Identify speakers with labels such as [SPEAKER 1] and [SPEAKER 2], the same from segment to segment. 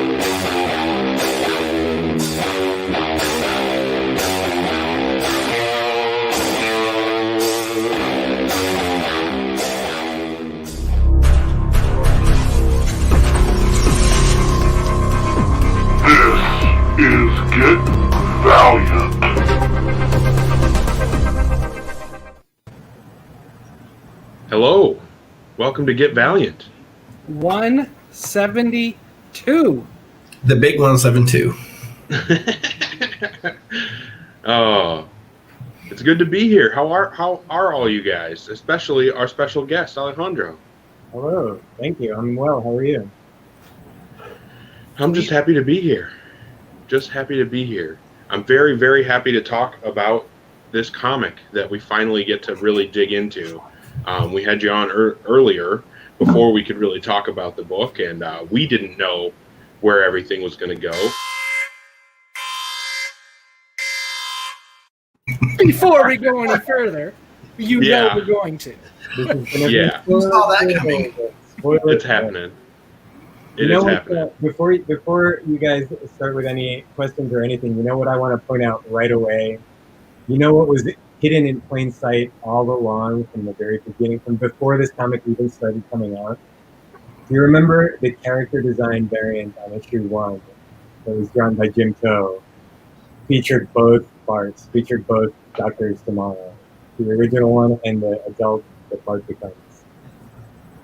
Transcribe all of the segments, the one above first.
[SPEAKER 1] Valiant.
[SPEAKER 2] Hello, welcome to Get Valiant.
[SPEAKER 3] 172.
[SPEAKER 4] The big 172.
[SPEAKER 2] Oh, it's good to be here. How are all you guys, especially our special guest Alejandro?
[SPEAKER 5] Hello, thank you. I'm well. How are you?
[SPEAKER 2] I'm just happy to be here. Just happy to be here. I'm very, very happy to talk about this comic that we finally get to really dig into. We had you on earlier before we could really talk about the book, and we didn't know where everything was going to go.
[SPEAKER 3] Before we go any further, know we're going to.
[SPEAKER 2] Yeah.
[SPEAKER 4] You saw that coming.
[SPEAKER 2] It's happening. It is happening.
[SPEAKER 5] Before you guys start with any questions or anything, you know what I want to point out right away? You know what was hidden in plain sight all along from the very beginning, from before this comic even started coming out? Do you remember the character design variant on issue 1 that was drawn by Jim Toe? Featured both Barts, featured both Doctors Tomorrow, the original one and the adult that Bart becomes.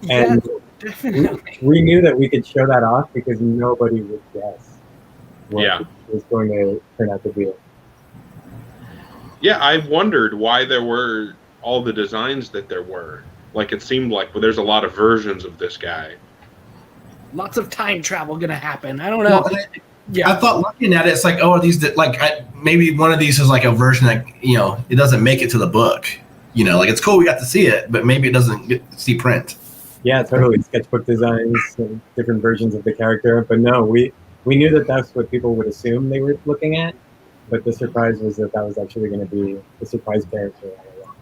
[SPEAKER 5] And
[SPEAKER 3] definitely.
[SPEAKER 5] We knew that we could show that off because nobody would guess what it was going to turn out to be.
[SPEAKER 2] Yeah, I wondered why there were all the designs that there were. Like, it seemed like there's a lot of versions of this guy.
[SPEAKER 3] Lots of time travel going to happen. I don't know.
[SPEAKER 4] Well, I thought looking at it, it's like, oh, are these maybe one of these is like a version that, it doesn't make it to the book. Like, it's cool we got to see it, but maybe it doesn't get to see print.
[SPEAKER 5] Yeah, totally. Sketchbook designs, different versions of the character. But no, we knew that that's what people would assume they were looking at. But the surprise was that was actually going to be the surprise character all along.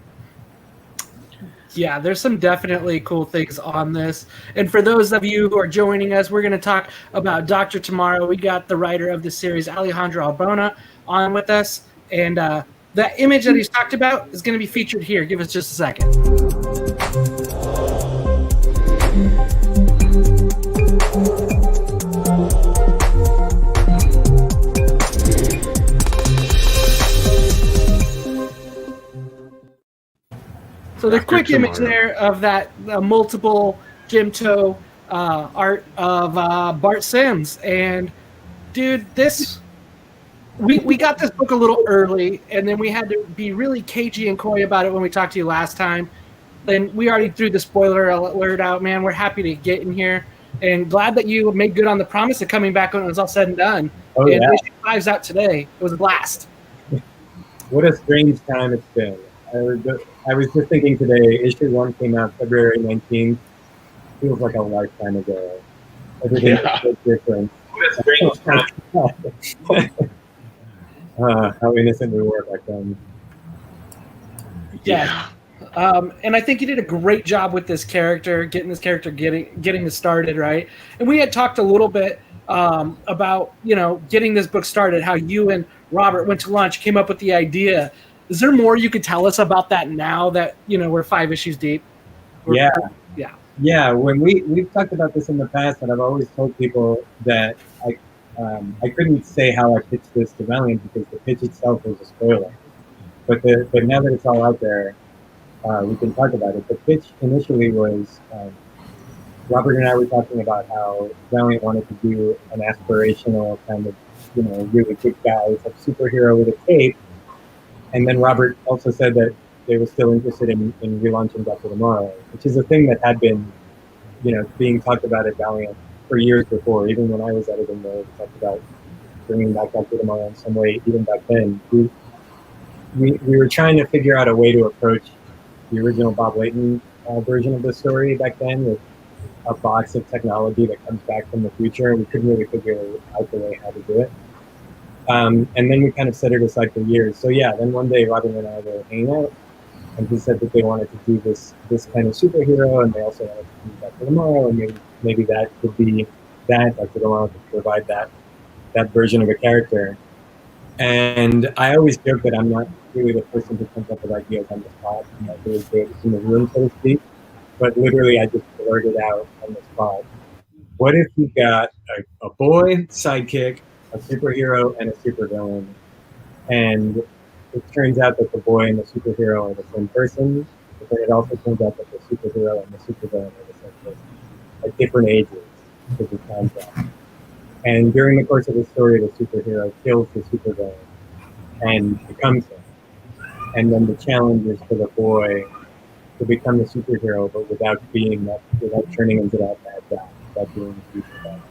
[SPEAKER 3] Yeah, there's some definitely cool things on this. And for those of you who are joining us, we're going to talk about Doctor Tomorrow. We got the writer of the series, Alejandro Arbona, on with us. And that image that he's talked about is going to be featured here. Give us just a second. So the quick image there of that multiple Jim Toe art of Bart Sims. And, dude, we got this book a little early, and then we had to be really cagey and coy about it when we talked to you last time. And we already threw the spoiler alert out, man. We're happy to get in here. And glad that you made good on the promise of coming back when it was all said and done.
[SPEAKER 5] Oh,
[SPEAKER 3] and
[SPEAKER 5] yeah.
[SPEAKER 3] issue 5's out today. It was a blast.
[SPEAKER 5] What a strange time it's been. I was just thinking today, issue 1 came out February 19th. Feels like a lifetime ago. Everything is so different.
[SPEAKER 4] What a strange time.
[SPEAKER 5] How innocent we were back then.
[SPEAKER 3] Yeah. And I think you did a great job with this character, getting this started, right? And we had talked a little bit about, getting this book started, how you and Robert went to lunch, came up with the idea. Is there more you could tell us about that now that, we're 5 issues deep?
[SPEAKER 5] Yeah, when we've talked about this in the past, and I've always told people that I couldn't say how I pitched this to Valiant because the pitch itself was a spoiler. But now that it's all out there, we can talk about it. The pitch initially was Robert and I were talking about how Valiant wanted to do an aspirational kind of, really good guy, like superhero with a cape. And then Robert also said that they were still interested in relaunching Doctor Tomorrow, which is a thing that had been, being talked about at Valiant for years before. Even when I was editing there, we talked about bringing back Doctor Tomorrow in some way. Even back then, we were trying to figure out a way to approach the original Bob Layton version of the story back then, with a box of technology that comes back from the future, and we couldn't really figure out the way how to do it. And then we kind of set it aside for years. So yeah, then one day Robin and I were hanging out, and he said that they wanted to do this kind of superhero, and they also wanted to do Doctor Tomorrow, and maybe that could be that, like to go on to provide that version of a character. And I always joke that I'm not really the person who comes up with ideas on the spot. I'm not really good in the room, so to speak. But literally, I just blurted out on the spot. What if you got a boy sidekick, a superhero, and a supervillain? And it turns out that the boy and the superhero are the same person, but then it also turns out that the superhero and the supervillain are the same person at different ages because of time travel. And during the course of the story, the superhero kills the supervillain and becomes him. And then the challenge is for the boy to become the superhero, but without turning into that bad guy, without being the super bad guy.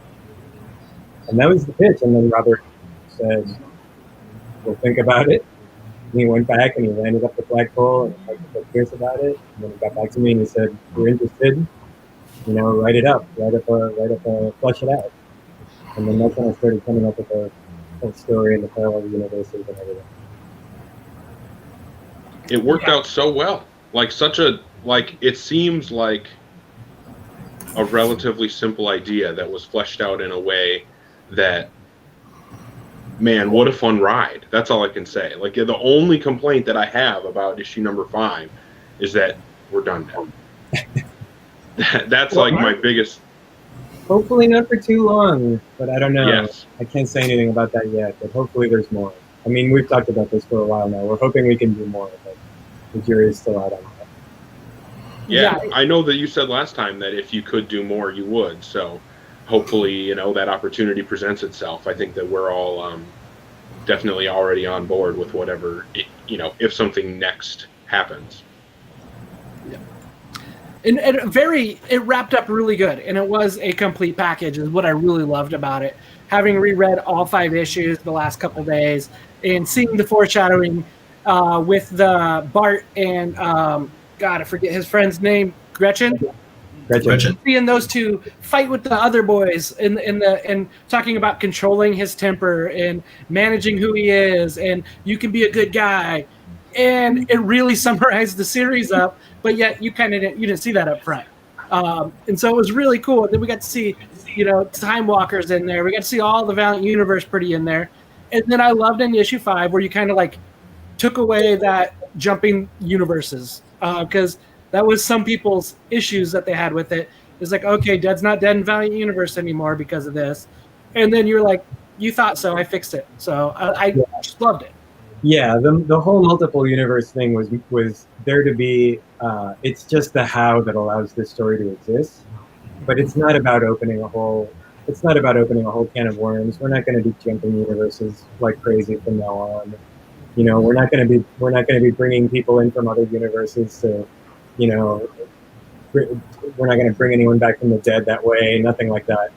[SPEAKER 5] And that was the pitch. And then Robert said, "We'll think about it." And he went back and he landed up the flagpole and talked to Pierce about it. And then he got back to me and he said, "We're interested. Write it up, flesh it out." And then that's when I started coming up with the whole story and the parallel universes and everything.
[SPEAKER 2] It worked out so well. It seems like a relatively simple idea that was fleshed out in a way that, man, what a fun ride. That's all I can say. Like, the only complaint that I have about issue number 5 is that we're done now. That's like my biggest...
[SPEAKER 5] Hopefully not for too long, but I don't know.
[SPEAKER 2] Yes.
[SPEAKER 5] I can't say anything about that yet, but hopefully there's more. I mean, we've talked about this for a while now. We're hoping we can do more, but the jury is still out on that.
[SPEAKER 2] Yeah, I know that you said last time that if you could do more, you would. So hopefully, that opportunity presents itself. I think that we're all definitely already on board with whatever, if something next happens.
[SPEAKER 3] Yeah. And it wrapped up really good, and it was a complete package is what I really loved about it. Having reread all 5 issues the last couple days and seeing the foreshadowing with the Bart and God, I forget his friend's name, Gretchen. Seeing those two fight with the other boys and talking about controlling his temper and managing who he is, and you can be a good guy. And it really summarized the series up, but yet you didn't see that up front. And so it was really cool. And then we got to see, Time Walkers in there. We got to see all the Valiant universe pretty in there. And then I loved in issue 5 where you kind of like took away that jumping universes because that was some people's issues that they had with it. It's like, okay, Dead's not dead in Valiant universe anymore because of this. And then you're like, you thought so, I fixed it. So I just loved it.
[SPEAKER 5] Yeah, the whole multiple universe thing was there to be. It's just the how that allows this story to exist, but it's not about opening a whole. It's not about opening a whole can of worms. We're not going to be jumping universes like crazy from now on. We're not going to be bringing people in from other universes to, we're not going to bring anyone back from the dead that way. Nothing like that.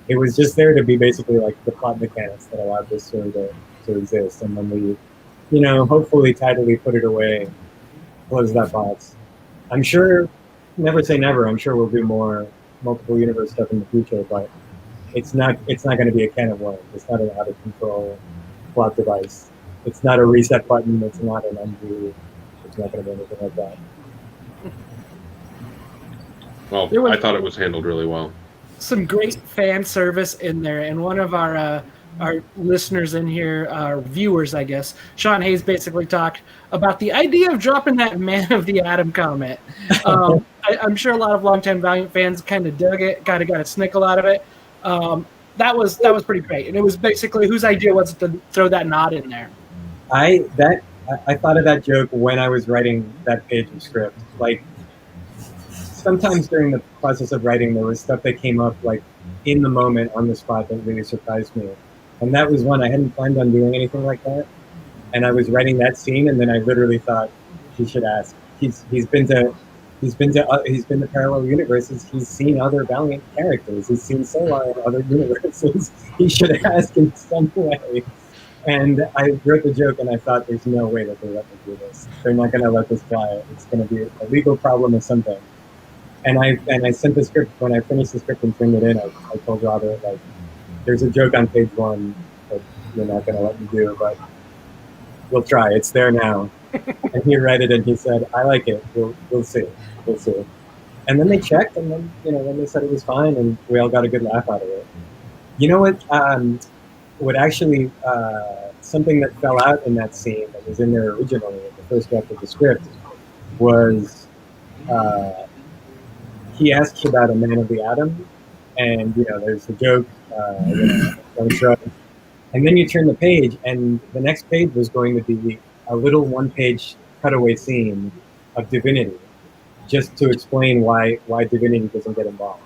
[SPEAKER 5] It was just there to be basically like the plot mechanics that allowed this story to exist, and then we. Hopefully tidily put it away, close that box. I'm sure, never say never, I'm sure we'll do more multiple universe stuff in the future, but it's not going to be a can of worms. It's not an out of control plot device. It's not a reset button. It's not an undo. It's not going to be anything like that.
[SPEAKER 2] Well, I thought it was handled really well.
[SPEAKER 3] Some great fan service in there, and one of our listeners in here, our viewers, I guess, Sean Hayes basically talked about the idea of dropping that Man of the Atom comment. I'm sure a lot of longtime Valiant fans kind of dug it, got a snickle out of it. That was pretty great, and it was basically whose idea was it to throw that nod in there.
[SPEAKER 5] I thought of that joke when I was writing that page of script. Like sometimes during the process of writing, there was stuff that came up like in the moment on the spot that really surprised me. And that was one I hadn't planned on doing anything like that. And I was writing that scene, and then I literally thought he should ask. He's been to parallel universes. He's seen other Valiant characters. He's seen Solar in other universes. He should ask in some way. And I wrote the joke, and I thought, there's no way that they let me do this. They're not going to let this fly. It's going to be a legal problem or something. And I sent the script. When I finished the script and turned it in, I told Robert, like, there's a joke on page 1 that you're not going to let me do, but we'll try. It's there now. And he read it and he said, I like it. We'll see. We'll see. And then they checked, and then then they said it was fine, and we all got a good laugh out of it. You know what? What actually something that fell out in that scene that was in there originally in the first draft of the script was uh, he asks about a man of the atom, and there's the joke, don't shrug, and then you turn the page, and the next page was going to be a little one-page cutaway scene of Divinity, just to explain why Divinity doesn't get involved.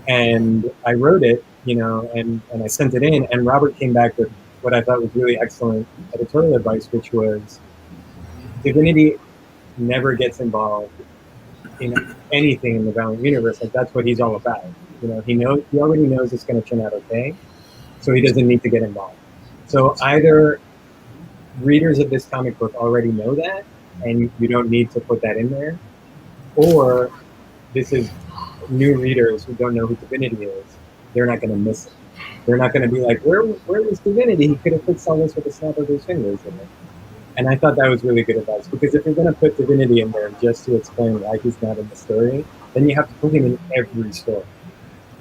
[SPEAKER 5] And I wrote it, and I sent it in, and Robert came back with what I thought was really excellent editorial advice, which was Divinity never gets involved in anything in the Valiant universe. Like, that's what he's all about. He already knows it's going to turn out okay, so he doesn't need to get involved. So either readers of this comic book already know that, and you don't need to put that in there, or this is new readers who don't know who Divinity is. They're not going to miss it. They're not going to be like, where was Divinity? He could have fixed all this with a snap of his fingers. And I thought that was really good advice, because if you're going to put Divinity in there just to explain why he's not in the story, then you have to put him in every story.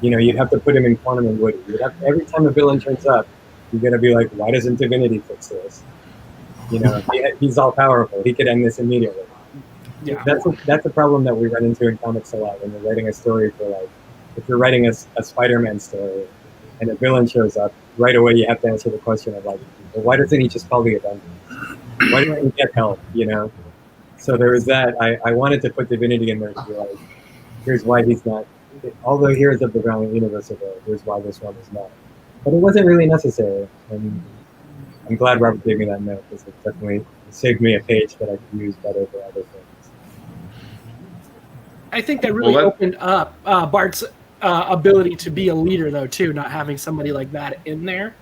[SPEAKER 5] You'd have to put him in Quantum and Woody. Every time a villain turns up, you got to be like, why doesn't Divinity fix this? He's all powerful. He could end this immediately. Yeah. That's a problem that we run into in comics a lot when you're writing a story for, like, if you're writing a Spider-Man story and a villain shows up, right away you have to answer the question of, like, well, why doesn't he just call the Avengers? Why don't he get help? So there was that. I wanted to put Divinity in there to be like, here's why he's not. All the heroes of the Valiant universe are there. Here's why this one is not. But it wasn't really necessary, and I'm glad Robert gave me that note, because it definitely saved me a page that I could use better for other things.
[SPEAKER 3] I think that really opened up Bart's ability to be a leader, though, too, not having somebody like that in there,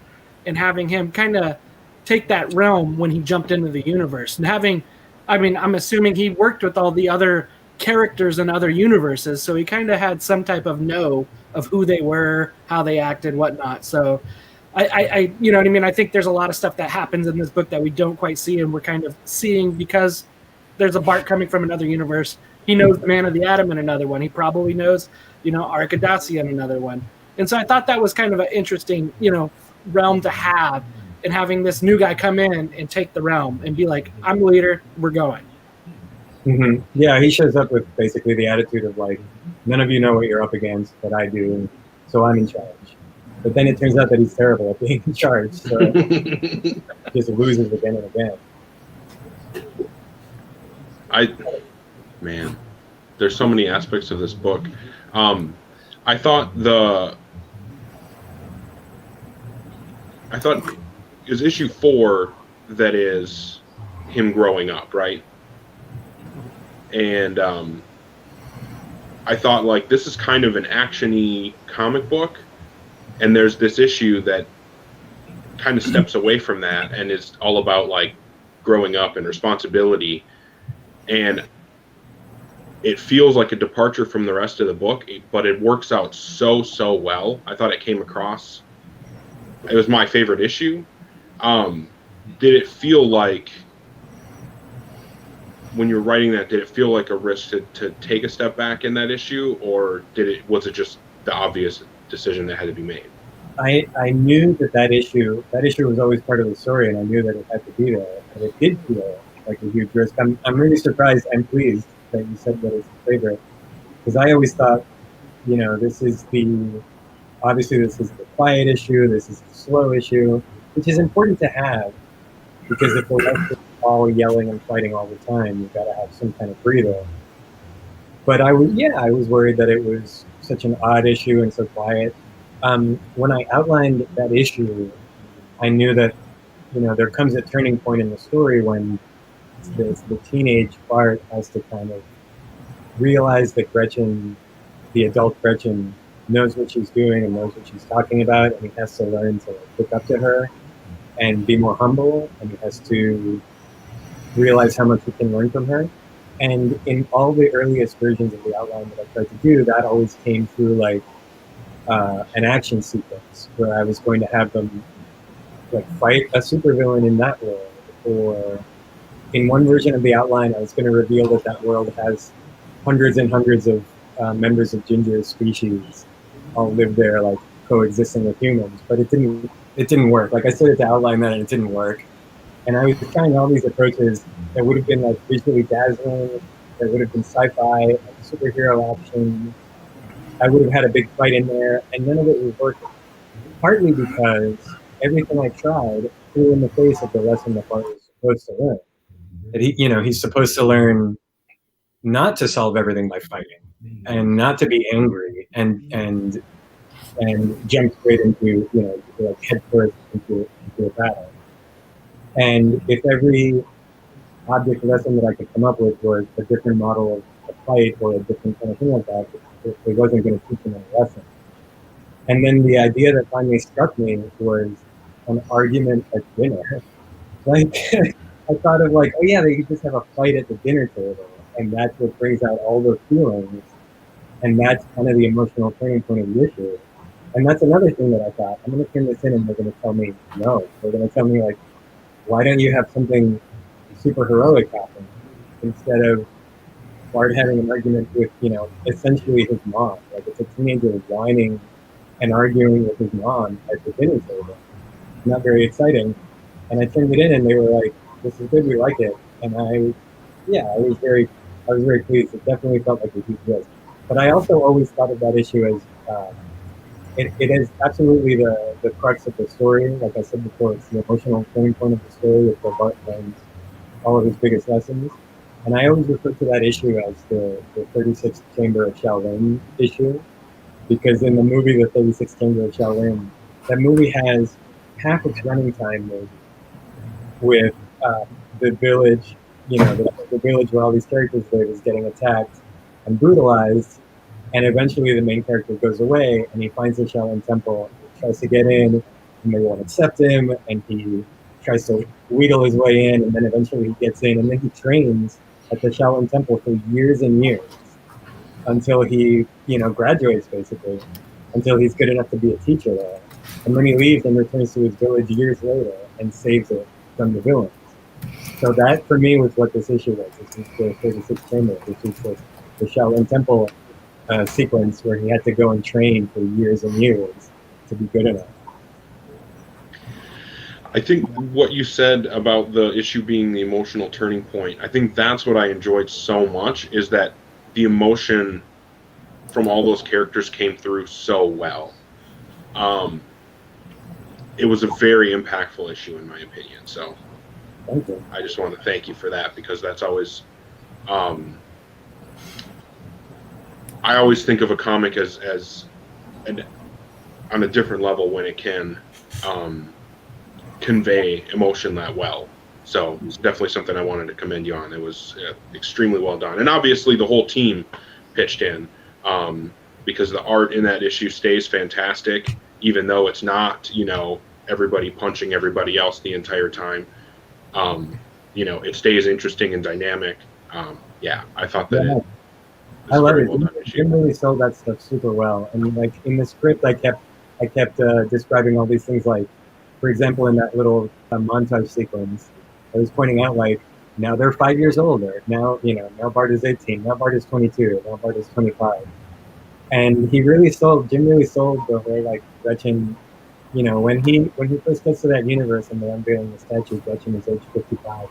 [SPEAKER 3] and having him kind of take that realm when he jumped into the universe. And I'm assuming he worked with all the other characters in other universes, so he kind of had some type of know of who they were, how they acted, whatnot. So I you know what I mean? I think there's a lot of stuff that happens in this book that we don't quite see, and we're kind of seeing because there's a Bart coming from another universe. He knows the Man of the Atom in another one. He probably knows, Arcadacia in another one. And so I thought that was kind of an interesting, realm to have, and having this new guy come in and take the realm and be like, I'm the leader, we're going.
[SPEAKER 5] Mm-hmm. Yeah, he shows up with basically the attitude of, like, none of you know what you're up against, but I do, so I'm in charge. But then it turns out that he's terrible at being in charge, so he just loses again and again.
[SPEAKER 2] Man, there's so many aspects of this book. I thought it was issue 4 that is him growing up, right? And I thought, like, this is kind of an action-y comic book, and there's this issue that kind of steps away from that and is all about, like, growing up and responsibility. And it feels like a departure from the rest of the book, but it works out so well. I thought it came across. It was my favorite issue. Did it feel like, when you're writing that, did it feel like a risk to take a step back in that issue, or was it just the obvious decision that had to be made?
[SPEAKER 5] I knew that issue was always part of the story, and I knew that it had to be there, and it did feel like a huge risk. I'm really surprised and pleased that you said that it's your favorite, because I always thought, this is obviously this is the quiet issue, this is the slow issue, which is important to have, because if we're all yelling and fighting all the time, you've got to have some kind of breather. But I was worried that it was such an odd issue and so quiet. When I outlined that issue, I knew that, there comes a turning point in the story when the teenage Bart has to kind of realize that Gretchen, the adult Gretchen, knows what she's doing and knows what she's talking about, and he has to learn to look up to her and be more humble, and he has to realize how much he can learn from her. And in all the earliest versions of the outline that I tried to do, that always came through like an action sequence where I was going to have them like fight a supervillain in that world, or in one version of the outline, I was going to reveal that world has hundreds and hundreds of members of Ginger's species all live there, like coexisting with humans, but it didn't work. Like I started to outline that and it didn't work. And I was trying all these approaches that would have been like visually dazzling, that would have been sci-fi, like superhero action. I would have had a big fight in there, and none of it was working. Partly because everything I tried threw in the face of the lesson that Bart was supposed to learn. That he's supposed to learn not to solve everything by fighting, and not to be angry, and jump straight into like head first into a battle. And if every object lesson that I could come up with was a different model of a fight or a different kind of thing like that, it wasn't going to teach them any lesson. And then the idea that finally struck me was an argument at dinner. Like, I thought of like, oh yeah, they could just have a fight at the dinner table, and that's what brings out all those feelings, and that's kind of the emotional turning point of the issue. And that's another thing that I thought, I'm going to turn this in and they're going to tell me no. They're going to tell me like, why don't you have something super heroic happen instead of Bart having an argument with, essentially his mom. Like it's a teenager whining and arguing with his mom at the dinner table. Not very exciting. And I turned it in and they were like, this is good, we like it. And I was very pleased. It definitely felt like a huge risk. But I also always thought of that issue as it is absolutely the crux of the story. Like I said before, it's the emotional turning point of the story. It's where Bart learns all of his biggest lessons. And I always refer to that issue as the 36th Chamber of Shaolin issue, because in the movie The 36th Chamber of Shaolin, that movie has half its running time with the village, the village where all these characters live is getting attacked and brutalized. And eventually the main character goes away and he finds the Shaolin Temple, he tries to get in, and they won't accept him, and he tries to wheedle his way in, and then eventually he gets in, and then he trains at the Shaolin Temple for years and years until he, graduates basically, until he's good enough to be a teacher there. And then he leaves and returns to his village years later and saves it from the villains. So that for me was what this issue was. This is the 36th Chamber, which is the Shaolin Temple sequence where he had to go and train for years and years to be good enough.
[SPEAKER 2] I think what you said about the issue being the emotional turning point, I think that's what I enjoyed so much, is that the emotion from all those characters came through so well. It was a very impactful issue in my opinion. So
[SPEAKER 5] thank you.
[SPEAKER 2] I just want to thank you for that, because that's always I always think of a comic as on a different level when it can convey emotion that well. So it's definitely something I wanted to commend you on. It was extremely well done. And obviously the whole team pitched in, because the art in that issue stays fantastic, even though it's not, everybody punching everybody else the entire time. It stays interesting and dynamic. I thought that
[SPEAKER 5] I love it. Jim really sold that stuff super well. I mean, like in the script, I kept describing all these things. Like, for example, in that little montage sequence, I was pointing out like, now they're 5 years older. Now now Bart is 18. Now Bart is 22. Now Bart is 25. And Jim really sold the whole like Gretchen. When he first gets to that universe and they're unveiling the statue, Gretchen is age 55.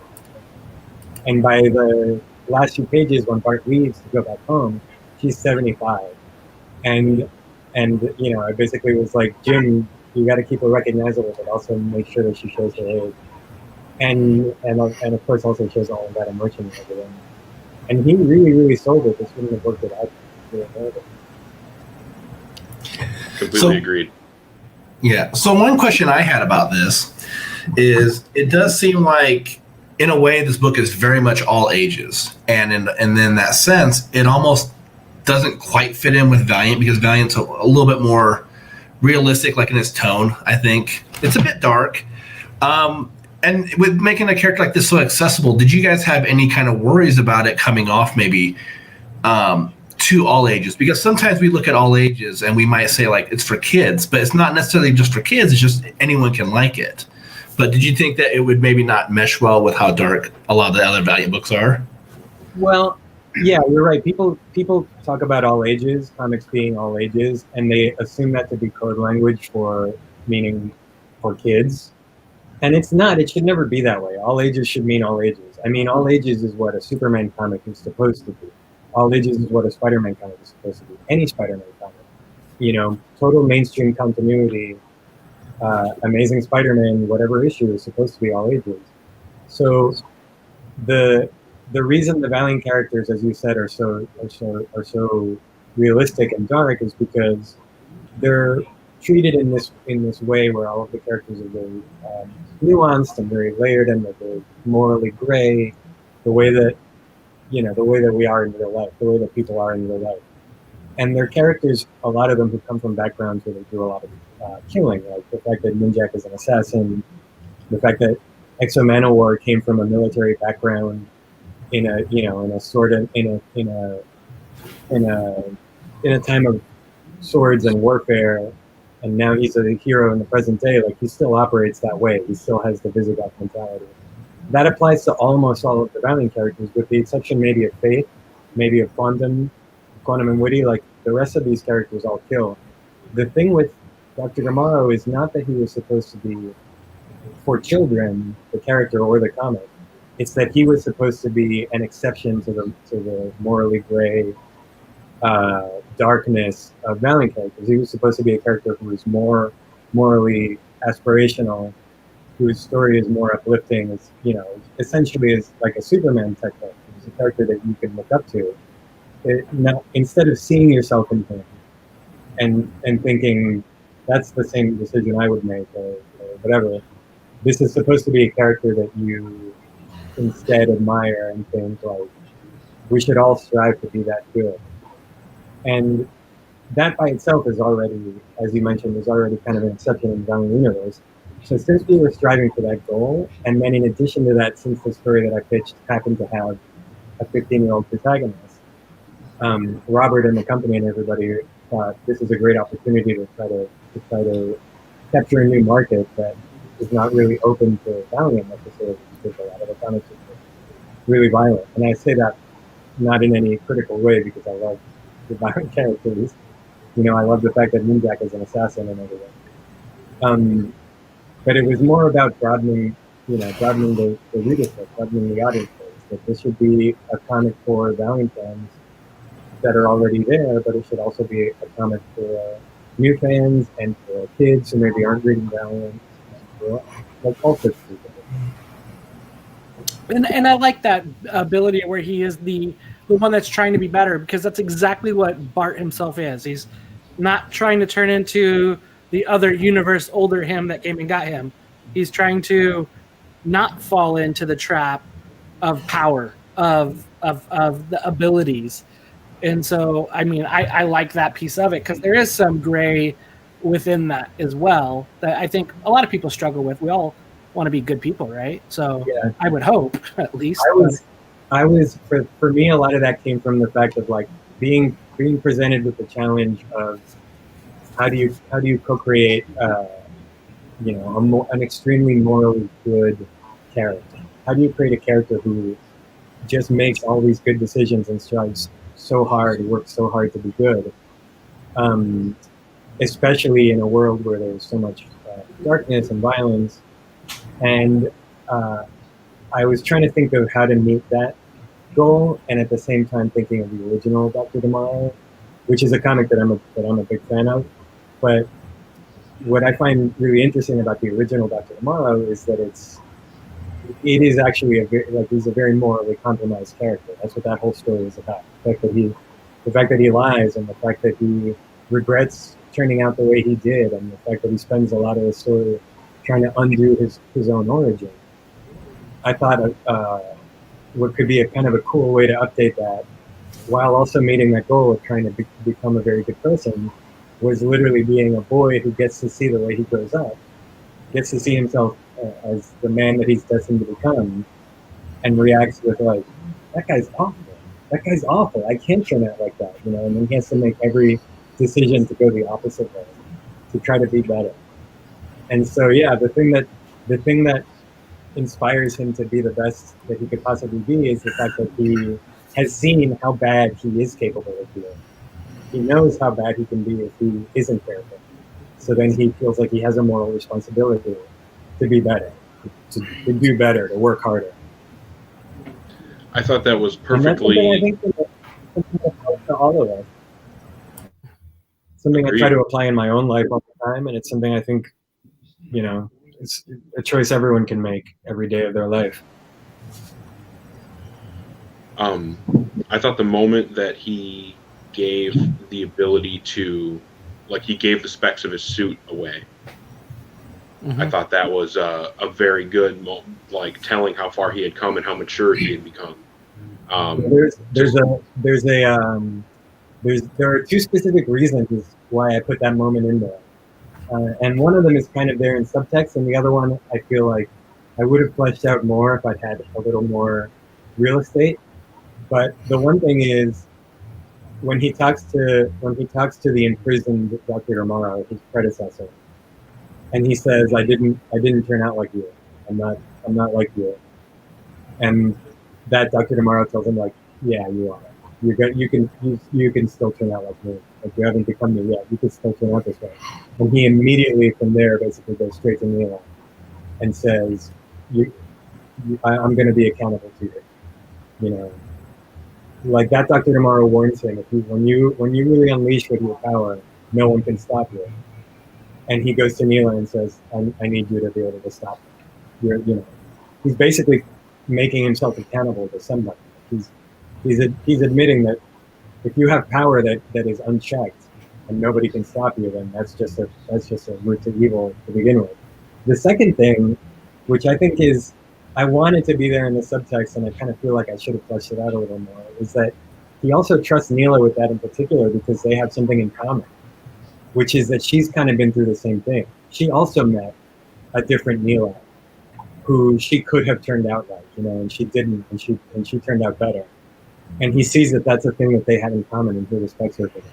[SPEAKER 5] And by the last few pages, when Bart leaves to go back home, she's 75. And I basically was like, Jim, you got to keep her recognizable, but also make sure that she shows her age. And of course also shows all of that emotion and everything. And he really, really sold it. This wouldn't have worked without him.
[SPEAKER 2] Completely agreed.
[SPEAKER 4] Yeah. So one question I had about this is, it does seem like, in a way, this book is very much all ages, and in that sense, it almost doesn't quite fit in with Valiant, because Valiant's a little bit more realistic, like in its tone. I think it's a bit dark, and with making a character like this so accessible, did you guys have any kind of worries about it coming off maybe to all ages? Because sometimes we look at all ages and we might say like it's for kids, but it's not necessarily just for kids. It's just anyone can like it. But did you think that it would maybe not mesh well with how dark a lot of the other Valiant books are?
[SPEAKER 3] Well,
[SPEAKER 5] Yeah, you're right. People talk about all ages, comics being all ages, and they assume that to be code language for meaning for kids. And it's not. It should never be that way. All ages should mean all ages. I mean, all ages is what a Superman comic is supposed to be. All ages is what a Spider-Man comic is supposed to be. Any Spider-Man comic. Total mainstream continuity, Amazing Spider-Man, whatever issue is supposed to be all ages. So the reason the Valiant characters, as you said, are so realistic and dark is because they're treated in this way where all of the characters are very nuanced and very layered, and they're very morally gray, the way that we are in real life, the way that people are in real life. And their characters, a lot of them who come from backgrounds where they do a lot of killing, like the fact that Ninjak is an assassin, the fact that Exo Manowar came from a military background in a time of swords and warfare, and now he's a hero in the present day. Like, he still operates that way. He still has the Visigoth mentality. That applies to almost all of the Valiant characters, with the exception maybe of Faith, maybe of Quantum and Witty. Like, the rest of these characters all kill. The thing with Dr. Tomorrow is not that he was supposed to be for children, the character or the comic. It's that he was supposed to be an exception to the morally gray darkness of Valiant characters. He was supposed to be a character who was more morally aspirational, whose story is more uplifting. Is essentially is like a Superman type character. He's a character that you can look up to. Now, instead of seeing yourself in him and thinking that's the same decision I would make or whatever, this is supposed to be a character that you instead admire and think, like, we should all strive to be that good. And that by itself is already, as you mentioned, is already kind of an exception in the Valiant universe. So since we were striving for that goal, and then in addition to that, since the story that I pitched happened to have a 15-year-old protagonist, Robert and the company and everybody thought this is a great opportunity to try to capture a new market that is not really open to Valiant necessarily, because a lot of the comics are really violent. And I say that not in any critical way, because I love the violent characters. I love the fact that Ninjak is an assassin and everything. But it was more about broadening the readership, broadening the audience base. That this should be a comic for Valiant fans that are already there, but it should also be a comic for new fans and for kids who maybe aren't reading Valiant, and for all sorts of people.
[SPEAKER 3] And I like that ability where he is the one that's trying to be better, because that's exactly what Bart himself is. He's not trying to turn into the other universe older him that came and got him. He's trying to not fall into the trap of power, of the abilities. And so, I mean, I like that piece of it, because there is some gray within that as well that I think a lot of people struggle with. We all want to be good people, right? So yeah. I would hope, at least.
[SPEAKER 5] I was for me, a lot of that came from the fact of, like, being presented with the challenge of how do you co-create an extremely morally good character? How do you create a character who just makes all these good decisions and strives so hard, works so hard to be good, especially in a world where there's so much darkness and violence? And I was trying to think of how to meet that goal, and at the same time thinking of the original Doctor Tomorrow, which is a comic that I'm a big fan of. But what I find really interesting about the original Doctor Tomorrow is that it is actually he's a very morally compromised character. That's what that whole story is about. The fact that he lies, and the fact that he regrets turning out the way he did, and the fact that he spends a lot of the story trying to undo his own origin. I thought what could be a kind of a cool way to update that, while also meeting that goal of trying to become a very good person, was literally being a boy who gets to see the way he grows up, gets to see himself as the man that he's destined to become, and reacts with, like, that guy's awful, I can't turn out like that, and then he has to make every decision to go the opposite way, to try to be better. And so, yeah, the thing that inspires him to be the best that he could possibly be is the fact that has seen how bad he is capable of doing. He knows how bad he can be if he isn't careful. So then he feels like he has a moral responsibility to be better, to do better, to work harder.
[SPEAKER 2] I thought that was
[SPEAKER 5] And that's something I
[SPEAKER 2] perfectly.
[SPEAKER 5] think that applies to all of us. Something I try
[SPEAKER 2] Agreed.
[SPEAKER 5] to apply in my own life all the time, and it's something I think, it's a choice everyone can make every day of their life.
[SPEAKER 2] I thought the moment that he gave the ability to, like, he gave the specs of his suit away. I thought that was a very good, like, telling how far he had come and how mature he had become.
[SPEAKER 5] There are two specific reasons why I put that moment in there, and one of them is kind of there in subtext, and the other one I feel like I would have fleshed out more if I'd had a little more real estate. But the one thing is when he talks to the imprisoned Doctor Tomorrow, his predecessor, and he says, I didn't turn out like you. I'm not like you." And that Doctor Tomorrow tells him, like, "Yeah, you are. You're good. You can still turn out like me. Like, you haven't become me yet. You can still turn out this way." And he immediately from there basically goes straight to Neela and says, I'm going to be accountable to you. You know, like that Doctor Tomorrow warns him, when you really unleash with your power, no one can stop you. And he goes to Neela and says, I need you to be able to stop me. He's basically making himself accountable to somebody. He's admitting that if you have power that is unchecked and nobody can stop you, then that's just a route to evil to begin with. The second thing, which I think is, I wanted to be there in the subtext, and I kind of feel like I should have fleshed it out a little more, is that he also trusts Neela with that in particular because they have something in common, which is that she's kind of been through the same thing. She also met a different Neela who she could have turned out like, and she didn't, and she turned out better. And he sees that that's a thing that they have in common, and he respects her for that.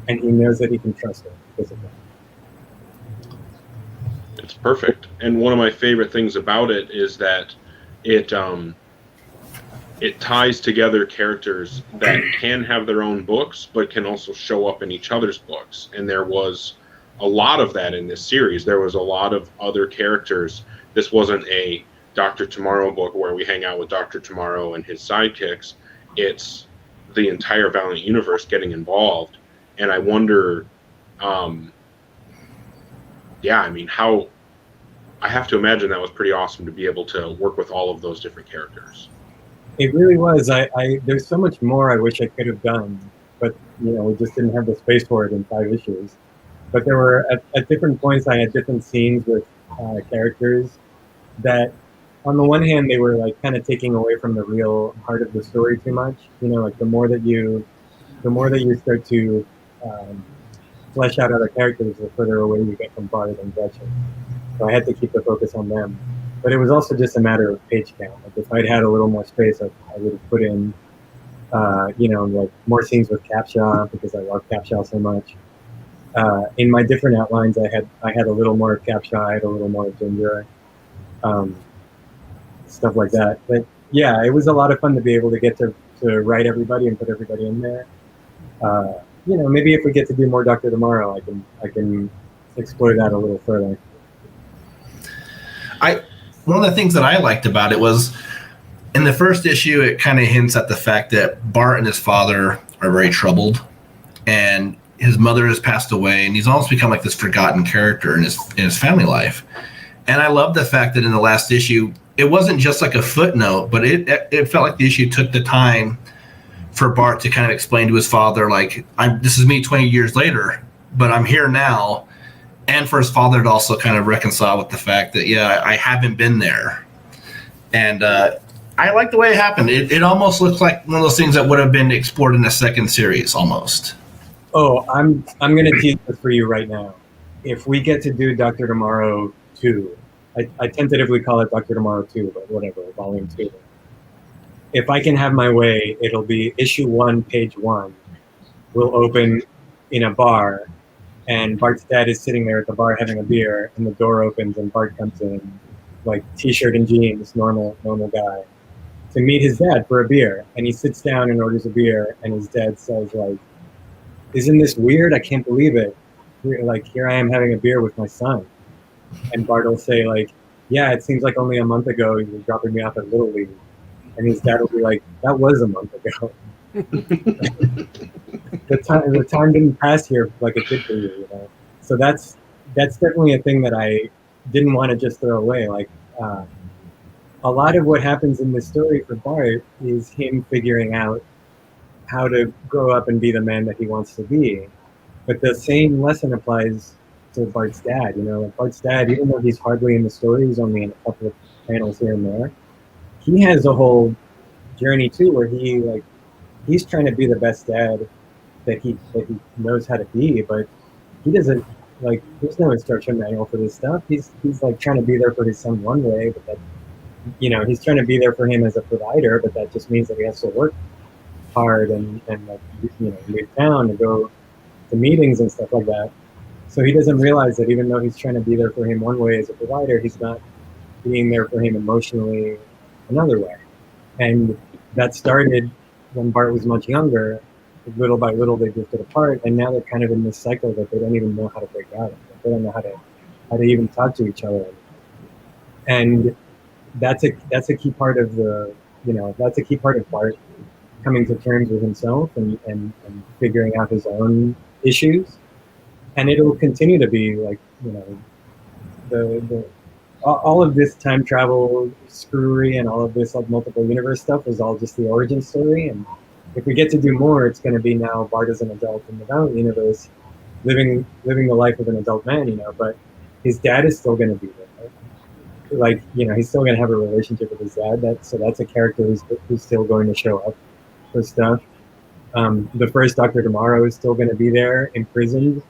[SPEAKER 5] And he knows that he can trust her because of that.
[SPEAKER 2] It's perfect. And one of my favorite things about it is that it ties together characters that can have their own books, but can also show up in each other's books. And there was a lot of that in this series. There was a lot of other characters. This wasn't a Doctor Tomorrow book where we hang out with Doctor Tomorrow and his sidekicks. It's the entire Valiant universe getting involved. And I wonder, how, I have to imagine that was pretty awesome to be able to work with all of those different characters.
[SPEAKER 5] It really was. There's so much more I wish I could have done, but we just didn't have the space for it in 5 issues. But there were at different points I had different scenes with characters that, on the one hand, they were like kind of taking away from the real heart of the story too much. Like the more that you start to flesh out other characters, the further away you get from Bard and Gretchen. So I had to keep the focus on them. But it was also just a matter of page count. Like if I'd had a little more space, I would have put in, like more scenes with Capshaw because I love Capshaw so much. In my different outlines, I had a little more of Capshaw, I had a little more of Ginger, stuff like that. But yeah, it was a lot of fun to be able to get to write everybody and put everybody in there. Maybe if we get to do more Doctor Tomorrow, I can explore that a little further.
[SPEAKER 4] One of the things that I liked about it was in the first issue, it kind of hints at the fact that Bart and his father are very troubled, and his mother has passed away, and he's almost become like this forgotten character in his family life. And I love the fact that in the last issue, it wasn't just like a footnote, but it felt like the issue took the time for Bart to kind of explain to his father, like, this is me 20 years later, but I'm here now. And for his father to also kind of reconcile with the fact that, yeah, I haven't been there. And I like the way it happened. It almost looks like one of those things that would have been explored in a second series almost.
[SPEAKER 5] Oh, I'm going to tease this for you right now. If we get to do Doctor Tomorrow 2, I tentatively call it Doctor Tomorrow 2, but whatever, Volume 2. If I can have my way, it'll be issue 1, page 1. We'll open in a bar, and Bart's dad is sitting there at the bar having a beer, and the door opens and Bart comes in, like t-shirt and jeans, normal guy. to meet his dad for a beer, and he sits down and orders a beer, and his dad says like, "Isn't this weird? I can't believe it. Like here I am having a beer with my son." And Bart will say like, "Yeah, it seems like only a month ago you were dropping me off at Little League," and his dad will be like, "That was a month ago. the time didn't pass here like it did for you, you know." So that's definitely a thing that I didn't want to just throw away. Like a lot of what happens in this story for Bart is him figuring out how to grow up and be the man that he wants to be. But the same lesson applies to Bart's dad. You know, like Bart's dad, even though he's hardly in the story, he's only in a couple of panels here and there. He has a whole journey too, where he's trying to be the best dad that he knows how to be, but he doesn't like. There's no instruction manual for this stuff. He's like trying to be there for his son one way, but that, you know, he's trying to be there for him as a provider, but that just means that he has to work hard and like, you know, leave town to go to meetings and stuff like that. So he doesn't realize that even though he's trying to be there for him one way as a provider, he's not being there for him emotionally another way. And that started when Bart was much younger. Little by little, they drifted apart, and now they're kind of in this cycle that they don't even know how to break out of. They don't know how to even talk to each other. And that's a key part of that's a key part of Bart coming to terms with himself and figuring out his own issues. And it'll continue to be like, you know, all of this time travel screwery and all of this like multiple universe stuff is all just the origin story. And if we get to do more, it's going to be now Bart as an adult in the Valiant universe, living the life of an adult man, you know. But his dad is still going to be there. Right? Like, you know, he's still going to have a relationship with his dad. That's a character who's still going to show up for stuff. The first Doctor Tomorrow is still going to be there, imprisoned,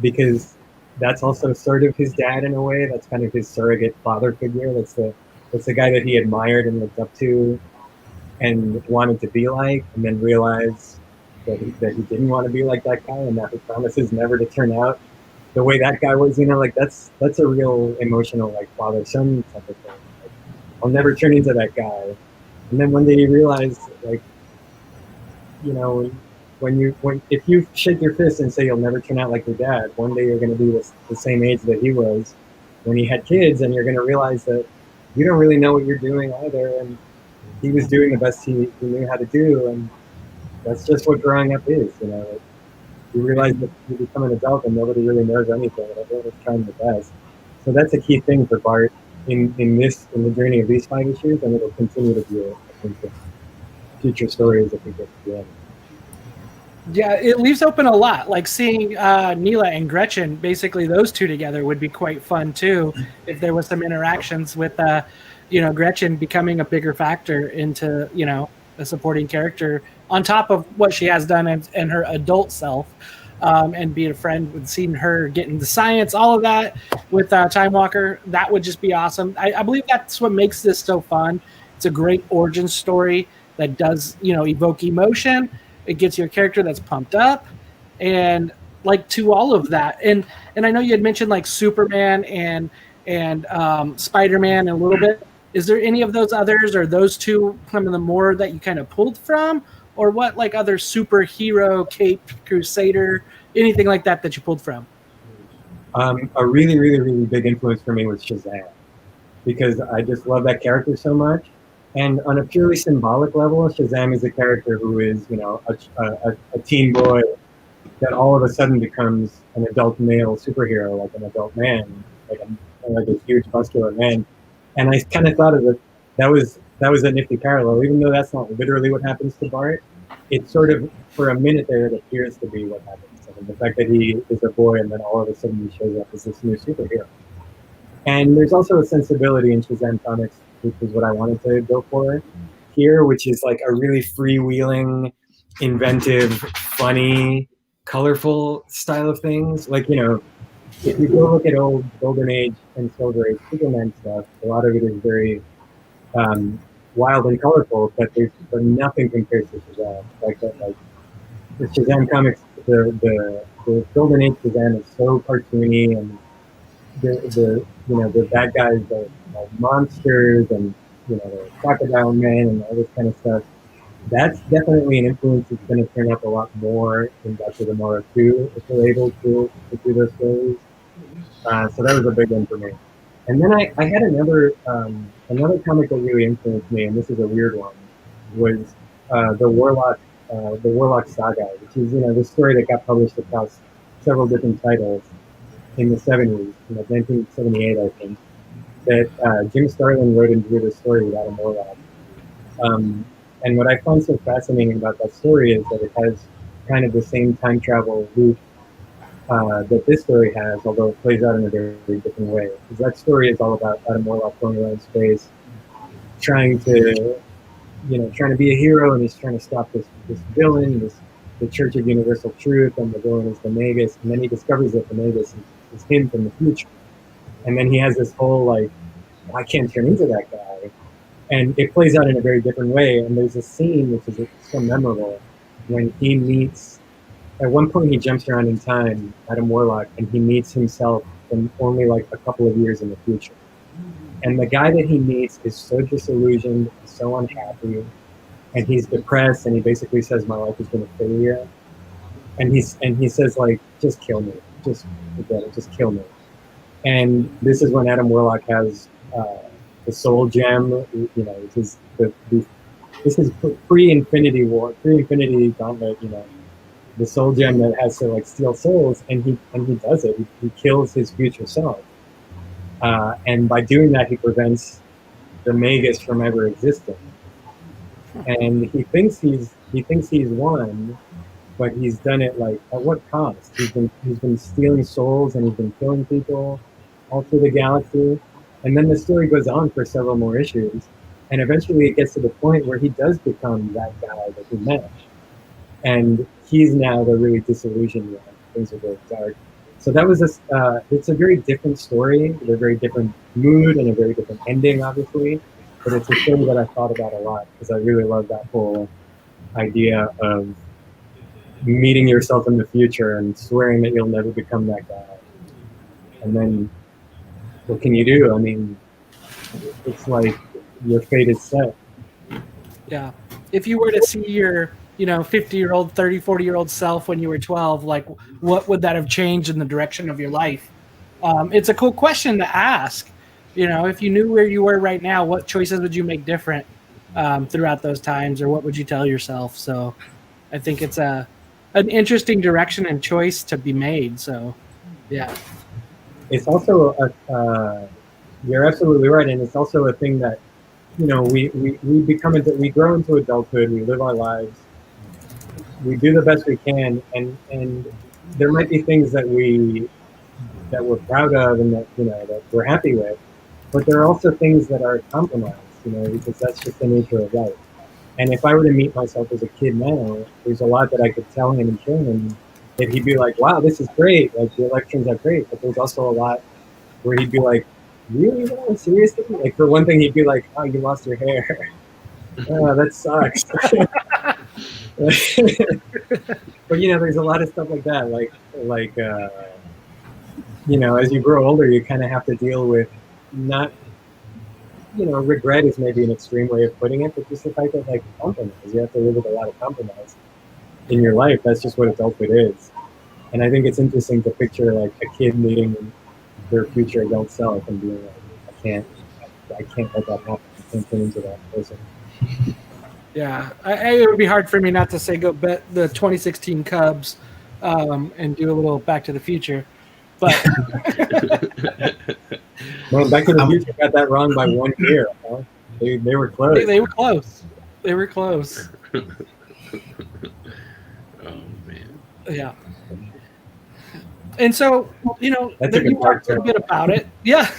[SPEAKER 5] because that's also sort of his dad in a way. That's kind of his surrogate father figure. That's the guy that he admired and looked up to and wanted to be like, and then realized that he didn't want to be like that guy, and that he promises never to turn out the way that guy was. You know, like that's a real emotional like father-son type of thing. Like, I'll never turn into that guy. And then one day you realize, like, you know, if you shake your fist and say you'll never turn out like your dad, one day you're going to be the same age that he was when he had kids, and you're going to realize that you don't really know what you're doing either, and he was doing the best he knew how to do, and that's just what growing up is, you know. Like, you realize that you become an adult and nobody really knows anything, and everyone is trying their best. So that's a key thing for Bart in the journey of these 5 issues, and it'll continue to be, I think, the future stories if we get to the end.
[SPEAKER 3] Yeah, it leaves open a lot. Like seeing Neela and Gretchen, basically those two together would be quite fun too, if there was some interactions with, Gretchen becoming a bigger factor into, a supporting character on top of what she has done and her adult self, and being a friend with seeing her get into science, all of that with Time Walker. That would just be awesome. I believe that's what makes this so fun. It's a great origin story that does, evoke emotion. It gets your character that's pumped up, and like to all of that. And I know you had mentioned like Superman and Spider-Man a little bit. Is there any of those others, or those two some of the more that you kind of pulled from, or what like other superhero, Cape Crusader, anything like that you pulled from?
[SPEAKER 5] A really, really, really big influence for me was Shazam, because I just love that character so much. And on a purely symbolic level, Shazam is a character who is, a teen boy that all of a sudden becomes an adult male superhero, like an adult man, like a huge muscular man. And I kind of thought of it, that was a nifty parallel, even though that's not literally what happens to Bart. It sort of, for a minute there, it appears to be what happens. I mean, the fact that he is a boy and then all of a sudden he shows up as this new superhero. And there's also a sensibility in Shazam comics, which is what I wanted to go for here, which is like a really freewheeling, inventive, funny, colorful style of things. Like, if you go look at old Golden Age and Silver Age Superman stuff, a lot of it is very wild and colorful, but nothing compares to Shazam. Like the Shazam comics, the Golden Age Shazam is so cartoony, and the bad guys are monsters, and the crocodile man and all this kind of stuff. That's definitely an influence that's going to turn up a lot more in Doctor Tomorrow 2 if they're able to do those stories. So that was a big one for me. And then I had another comic that really influenced me, and this is a weird one, was the Warlock Saga, which is this story that got published across several different titles in the 70s, in like 1978, I think, that Jim Starlin wrote and drew the story with Adam Warlock. And what I find so fascinating about that story is that it has kind of the same time travel loop that this story has, although it plays out in a very, very different way. Because that story is all about Adam Warlock going around space, trying to be a hero, and he's trying to stop this villain, the Church of Universal Truth, and the villain is the Magus, and then he discovers that the Magus is him from the future. And then he has this whole, like, I can't turn into that guy. And it plays out in a very different way. And there's a scene which is so memorable when he meets, at one point he jumps around in time, Adam Warlock, and he meets himself from only like a couple of years in the future. And the guy that he meets is so disillusioned, so unhappy, and he's depressed, and he basically says, my life has been a failure. And he says, like, just kill me. Just forget it, just kill me. And this is when Adam Warlock has the soul gem, which is this is pre-Infinity War, pre-Infinity Gauntlet, the soul gem that has to like steal souls, and he does it. He kills his future self, and by doing that, he prevents the Magus from ever existing. And he thinks he's won, but he's done it like at what cost? He's been stealing souls, and he's been killing people all through the galaxy. And then the story goes on for several more issues, and eventually it gets to the point where he does become that guy that he met, and he's now the really disillusioned one. Things are very dark. So that was it's a very different story, with a very different mood and a very different ending, obviously. But it's a story that I thought about a lot because I really love that whole idea of meeting yourself in the future and swearing that you'll never become that guy. And then what can you do? I mean, it's like your fate is set.
[SPEAKER 3] Yeah. If you were to see your 50-year-old, 30, 40-year-old self when you were 12, like, what would that have changed in the direction of your life? It's a cool question to ask. If you knew where you were right now, what choices would you make different throughout those times, or what would you tell yourself? So I think it's an interesting direction and choice to be made. So, yeah.
[SPEAKER 5] It's also you're absolutely right, and it's also a thing that we grow into adulthood, we live our lives, we do the best we can, and there might be things that we're proud of and that we're happy with, but there are also things that are compromised, because that's just the nature of life. And if I were to meet myself as a kid now, there's a lot that I could tell him and show him that he'd be like, wow, this is great, like the elections are great, but there's also a lot where he'd be like, really, man? Seriously? Like, for one thing, he'd be like, oh, you lost your hair. Oh, that sucks. But there's a lot of stuff like that. Like as you grow older, you kind of have to deal with not, regret is maybe an extreme way of putting it, but just the fact that, like, compromise. You have to live with a lot of compromise in your life. That's just what adulthood is. And I think it's interesting to picture like a kid meeting their future adult self and being like, I can't let that happen. I can't turn into that person.
[SPEAKER 3] Yeah, it would be hard for me not to say go bet the 2016 Cubs and do a little Back to the Future. But
[SPEAKER 5] man, Back to the Future got that wrong by 1 year. Huh? They were close.
[SPEAKER 3] They were close. They were close.
[SPEAKER 2] Oh man.
[SPEAKER 3] Yeah. And so,
[SPEAKER 5] That's
[SPEAKER 3] then you talked a little bit about it. Yeah.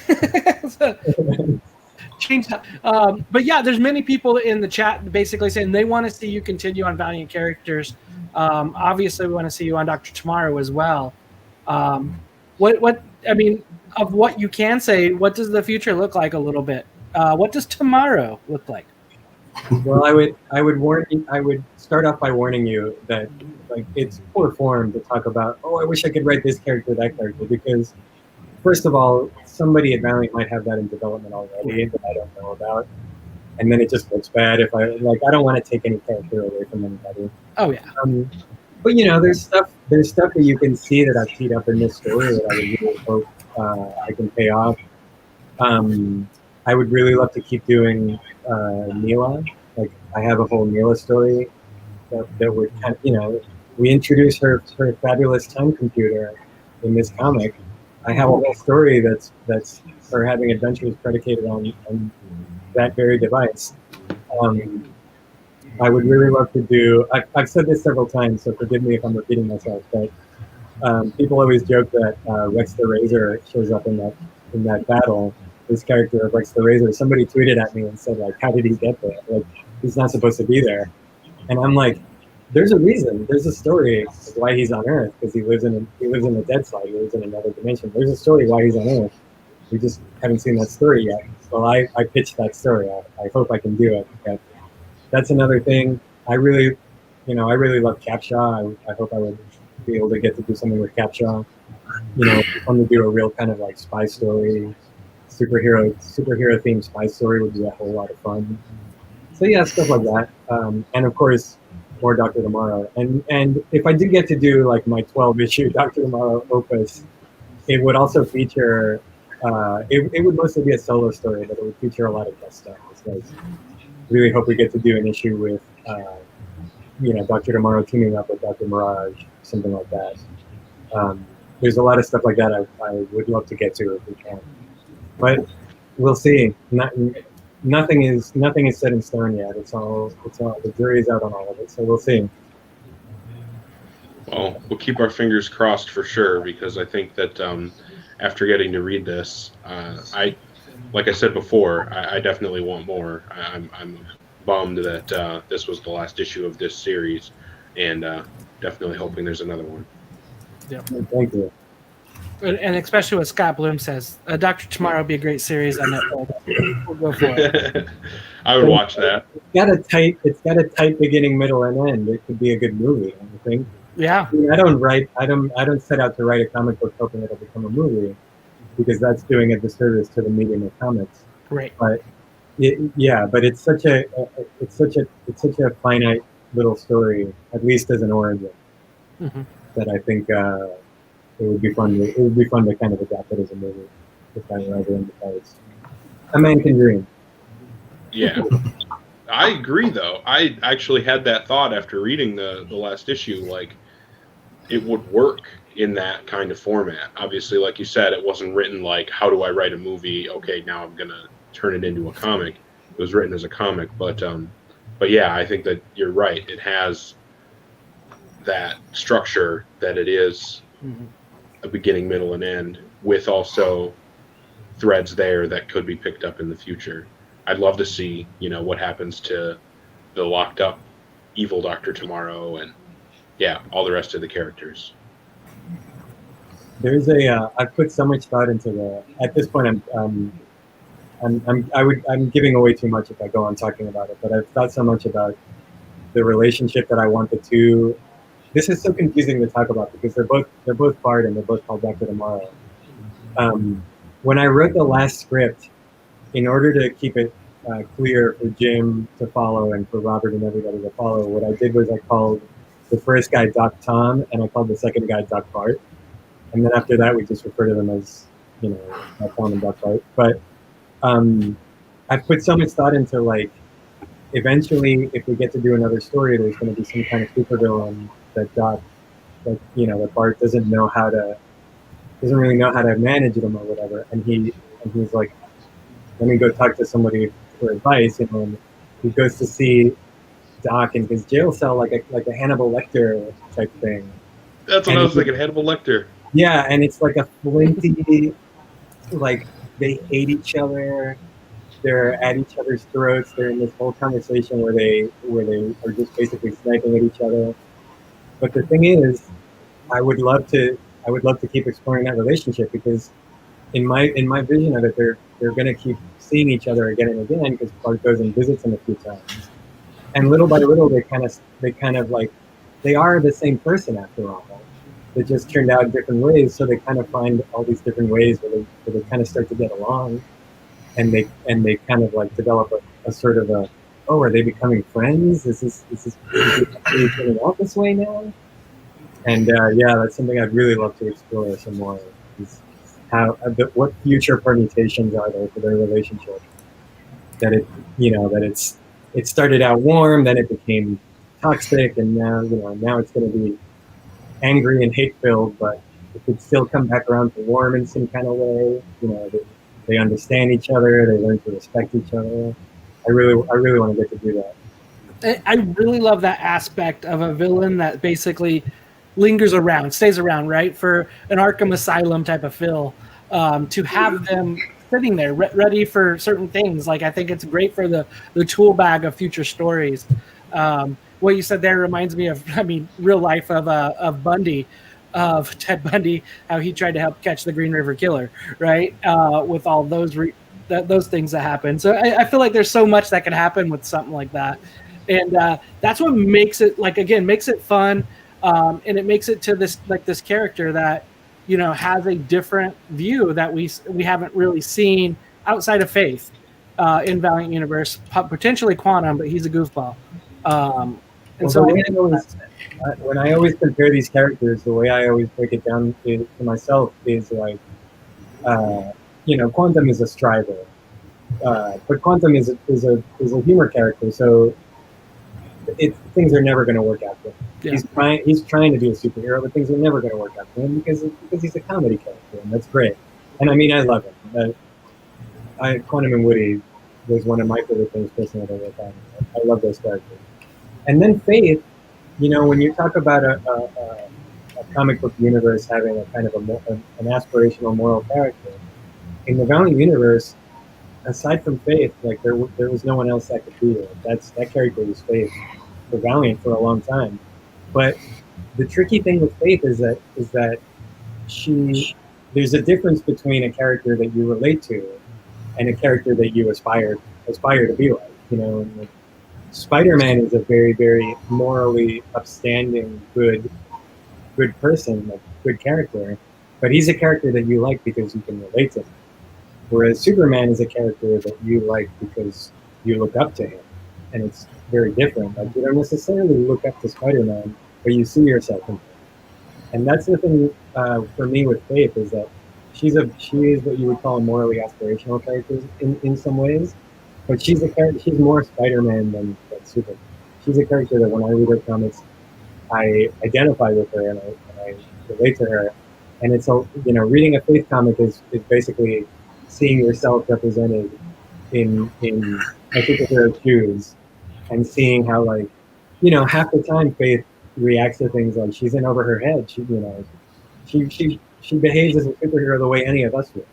[SPEAKER 3] Change. But yeah, there's many people in the chat basically saying they want to see you continue on Valiant characters. Obviously, we want to see you on Doctor Tomorrow as well. What I mean, of what you can say, what does the future look like a little bit? What does tomorrow look like?
[SPEAKER 5] Well, I would start off by warning you that, like, it's poor form to talk about, oh, I wish I could write this character, that character, because first of all, somebody at Valiant might have that in development already that I don't know about. and then it just looks bad if I don't want to take any character away from anybody.
[SPEAKER 3] Oh yeah.
[SPEAKER 5] But there's stuff that you can see that I've teed up in this story that I would really hope I can pay off. I would really love to keep doing Neela. Like I have a whole Neela story that would kind of, we introduce her fabulous time computer in this comic. I have a whole story that's her having adventures predicated on that very device. I would really love to do. I've said this several times, so forgive me if I'm repeating myself. But people always joke that Rex the Razor shows up in that battle. This character of Rex the Razor. Somebody tweeted at me and said, like, "How did he get there? Like, he's not supposed to be there." And I'm like, "There's a reason. There's a story of why he's on Earth, because he lives in the dead side. He lives in another dimension. There's a story why he's on Earth. We just haven't seen that story yet." Well, I pitched that story. I hope I can do it. But that's another thing. I really love Capshaw. I hope I would be able to get to do something with Capshaw. It's fun to do a real kind of like spy story, superhero themed spy story would be a whole lot of fun. So yeah, stuff like that. And of course, more Doctor Tomorrow. And if I did get to do like my 12-issue Doctor Tomorrow opus, it would also feature. It would mostly be a solo story, but it would feature a lot of guest stars. Like, really hope we get to do an issue with, Doctor Tomorrow teaming up with Dr. Mirage, something like that. There's a lot of stuff like that I would love to get to if we can. But we'll see. Nothing is set in stone yet. It's all the jury's out on all of it. So we'll see.
[SPEAKER 2] Well, we'll keep our fingers crossed for sure, because I think that after getting to read this, like I said before, I definitely want more. I'm bummed that this was the last issue of this series, and definitely hoping there's another one.
[SPEAKER 3] Yeah.
[SPEAKER 5] Thank you.
[SPEAKER 3] And especially what Scott Bloom says, Doctor Tomorrow would be a great series on Netflix. We'll go for it.
[SPEAKER 2] I would watch that.
[SPEAKER 5] It's got a tight beginning, middle, and end. It could be a good movie, I think.
[SPEAKER 3] Yeah.
[SPEAKER 5] I mean, I don't set out to write a comic book hoping it'll become a movie, because that's doing a disservice to the medium of comics.
[SPEAKER 3] Great.
[SPEAKER 5] But but it's such a finite little story, at least as an origin, that I think it would be fun to kind of adapt it as a movie, if I were ever into place. A man can dream.
[SPEAKER 2] Yeah. I agree, though. I actually had that thought after reading the last issue, like, it would work in that kind of format. Obviously, like you said, it wasn't written like, how do I write a movie? Okay, now I'm going to turn it into a comic. It was written as a comic, but yeah, I think that you're right. It has that structure that it is a beginning, middle, and end, with also threads there that could be picked up in the future. I'd love to see, what happens to the locked up evil Doctor Tomorrow, and yeah, all the rest of the characters.
[SPEAKER 5] There's I've put so much thought into at this point I'm giving away too much if I go on talking about it, but I've thought so much about the relationship that I want the two. This is so confusing to talk about because they're both Bard and they're both called Doctor Tomorrow. When I wrote the last script, in order to keep it clear for Jim to follow and for Robert and everybody to follow, what I did was I called the first guy Doc Tom and I called the second guy Doc Bart. And then after that, we just refer to them as, Doc Tom and Doc Bart. But I've put so much thought into, like, eventually, if we get to do another story, there's going to be some kind of supervillain that that Bart doesn't really know how to manage them or whatever. And he's like, let me go talk to somebody for advice. And he goes to see Doc in his jail cell, like a Hannibal Lecter type thing.
[SPEAKER 2] That's what I was thinking, Hannibal Lecter.
[SPEAKER 5] Yeah, and it's like a flinty, like, they hate each other. They're at each other's throats. They're in this whole conversation where they are just basically sniping at each other. But the thing is, I would love to keep exploring that relationship, because in my vision of it, they're going to keep seeing each other again and again because Bart goes and visits them a few times, and little by little they kind of like, they are the same person after all. They just turned out different ways, so they kind of find all these different ways where they kind of start to get along. they kind of like develop a sort of a, oh, are they becoming friends? Is this really turning out this way now? And yeah, that's something I'd really love to explore some more. Is how what future permutations are there for their relationship? That it started out warm, then it became toxic, and now it's going to be angry and hate filled, but it could still come back around to warm in some kind of way. They understand each other, they learn to respect each other. I really want to get to do that.
[SPEAKER 3] I really love that aspect of a villain that basically lingers around, stays around, right? For an Arkham Asylum type of feel, to have them sitting there ready for certain things. Like, I think it's great for the tool bag of future stories. What you said there reminds me of, real life of Bundy, of Ted Bundy, how he tried to help catch the Green River Killer, right? With all those those things that happen. So I feel like there's so much that can happen with something like that. And that's what makes it, makes it fun. And it makes it to this character that, has a different view that we haven't really seen outside of Faith in Valiant Universe, potentially Quantum, but he's a goofball.
[SPEAKER 5] When I always compare these characters, the way I always break it down to myself is like, Quantum is a striver, but Quantum is a humor character, so things are never going to work out for him. Yeah. He's trying to be a superhero, but things are never going to work out for him because he's a comedy character, and that's great. And I love him. Quantum and Woody was one of my favorite things personally to work on. I love those characters. And then Faith, when you talk about a comic book universe having a kind of an aspirational moral character, in the Valiant universe, aside from Faith, like there was no one else that could do it. That character was Faith for Valiant for a long time. But the tricky thing with Faith is that there's a difference between a character that you relate to and a character that you aspire to be like. And Spider-Man is a very, very morally upstanding, good person, like good character, but he's a character that you like because you can relate to him. Whereas Superman is a character that you like because you look up to him, and it's very different. Like, you don't necessarily look up to Spider-Man, but you see yourself in him. And that's the thing for me with Faith, is that she is what you would call a morally aspirational character in some ways, but she's more Spider-Man than Superman. She's a character that when I read her comics, I identify with her and I relate to her. And it's reading a Faith comic is basically seeing yourself represented in a superhero's shoes, and seeing how, like, half the time Faith reacts to things like she's in over her head. She behaves as a superhero the way any of us would.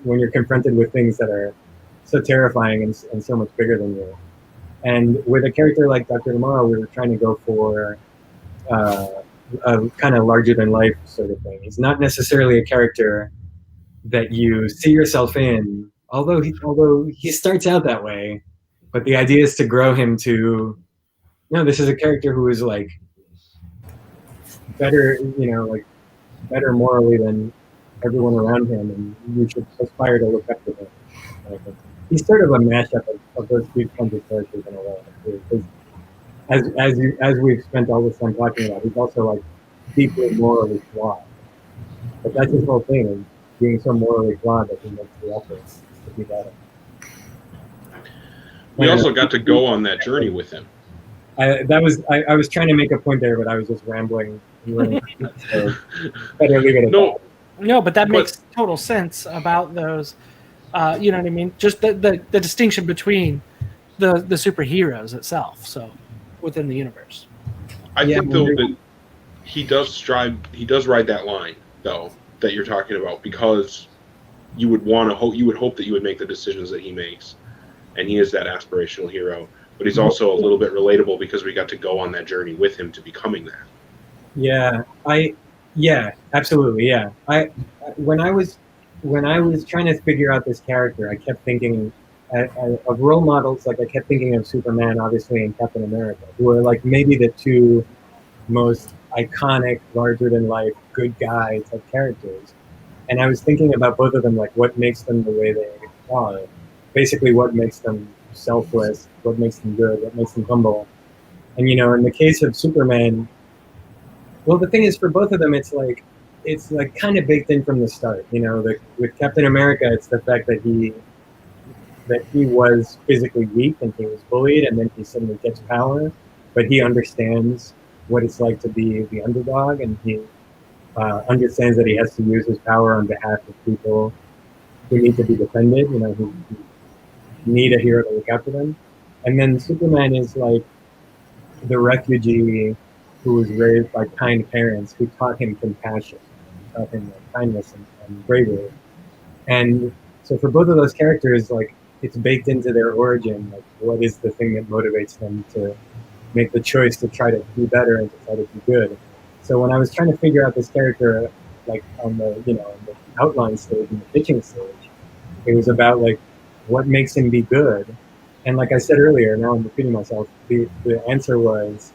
[SPEAKER 5] When you're confronted with things that are so terrifying and so much bigger than you. And with a character like Doctor Tomorrow, we were trying to go for a kind of larger than life sort of thing. He's not necessarily a character that you see yourself in, although he starts out that way. But the idea is to grow him to, this is a character who is like better, better morally than everyone around him, and you should aspire to look up to him. He's sort of a mashup of those two kinds of characters in a way. As we've spent all this time talking about, he's also like deeply morally flawed. But that's his whole thing, is being so morally flawed that he makes the effort to be better.
[SPEAKER 2] We also got to go on that journey with him.
[SPEAKER 5] I was trying to make a point there, but I was just rambling. So better leave it at that.
[SPEAKER 3] No, but that makes total sense about those. You know what I mean? Just the distinction between the superheroes itself. So within the universe.
[SPEAKER 2] I think though that he does ride that line though that you're talking about, because you would hope that you would make the decisions that he makes, and he is that aspirational hero. But he's also a little bit relatable because we got to go on that journey with him to becoming that.
[SPEAKER 5] Yeah, absolutely. Yeah. When I was trying to figure out this character, I kept thinking of role models. Like, I kept thinking of Superman, obviously, and Captain America, who are like maybe the two most iconic, larger than life, good guy type characters. And I was thinking about both of them, like what makes them the way are, basically what makes them selfless, what makes them good, what makes them humble. And in the case of Superman, well, the thing is, for both of them, it's like kind of baked in from the start. With Captain America, it's the fact that he was physically weak and he was bullied, and then he suddenly gets power, but he understands what it's like to be the underdog, and he understands that he has to use his power on behalf of people who need to be defended, who need a hero to look after them. And then Superman is like the refugee who was raised by kind parents who taught him compassion, taught him kindness and bravery. And so for both of those characters, like, it's baked into their origin, like, what is the thing that motivates them to make the choice to try to be better and to try to be good. So when I was trying to figure out this character, like on the on the outline stage and the pitching stage, it was about like what makes him be good. And like I said earlier, now I'm repeating myself, the answer was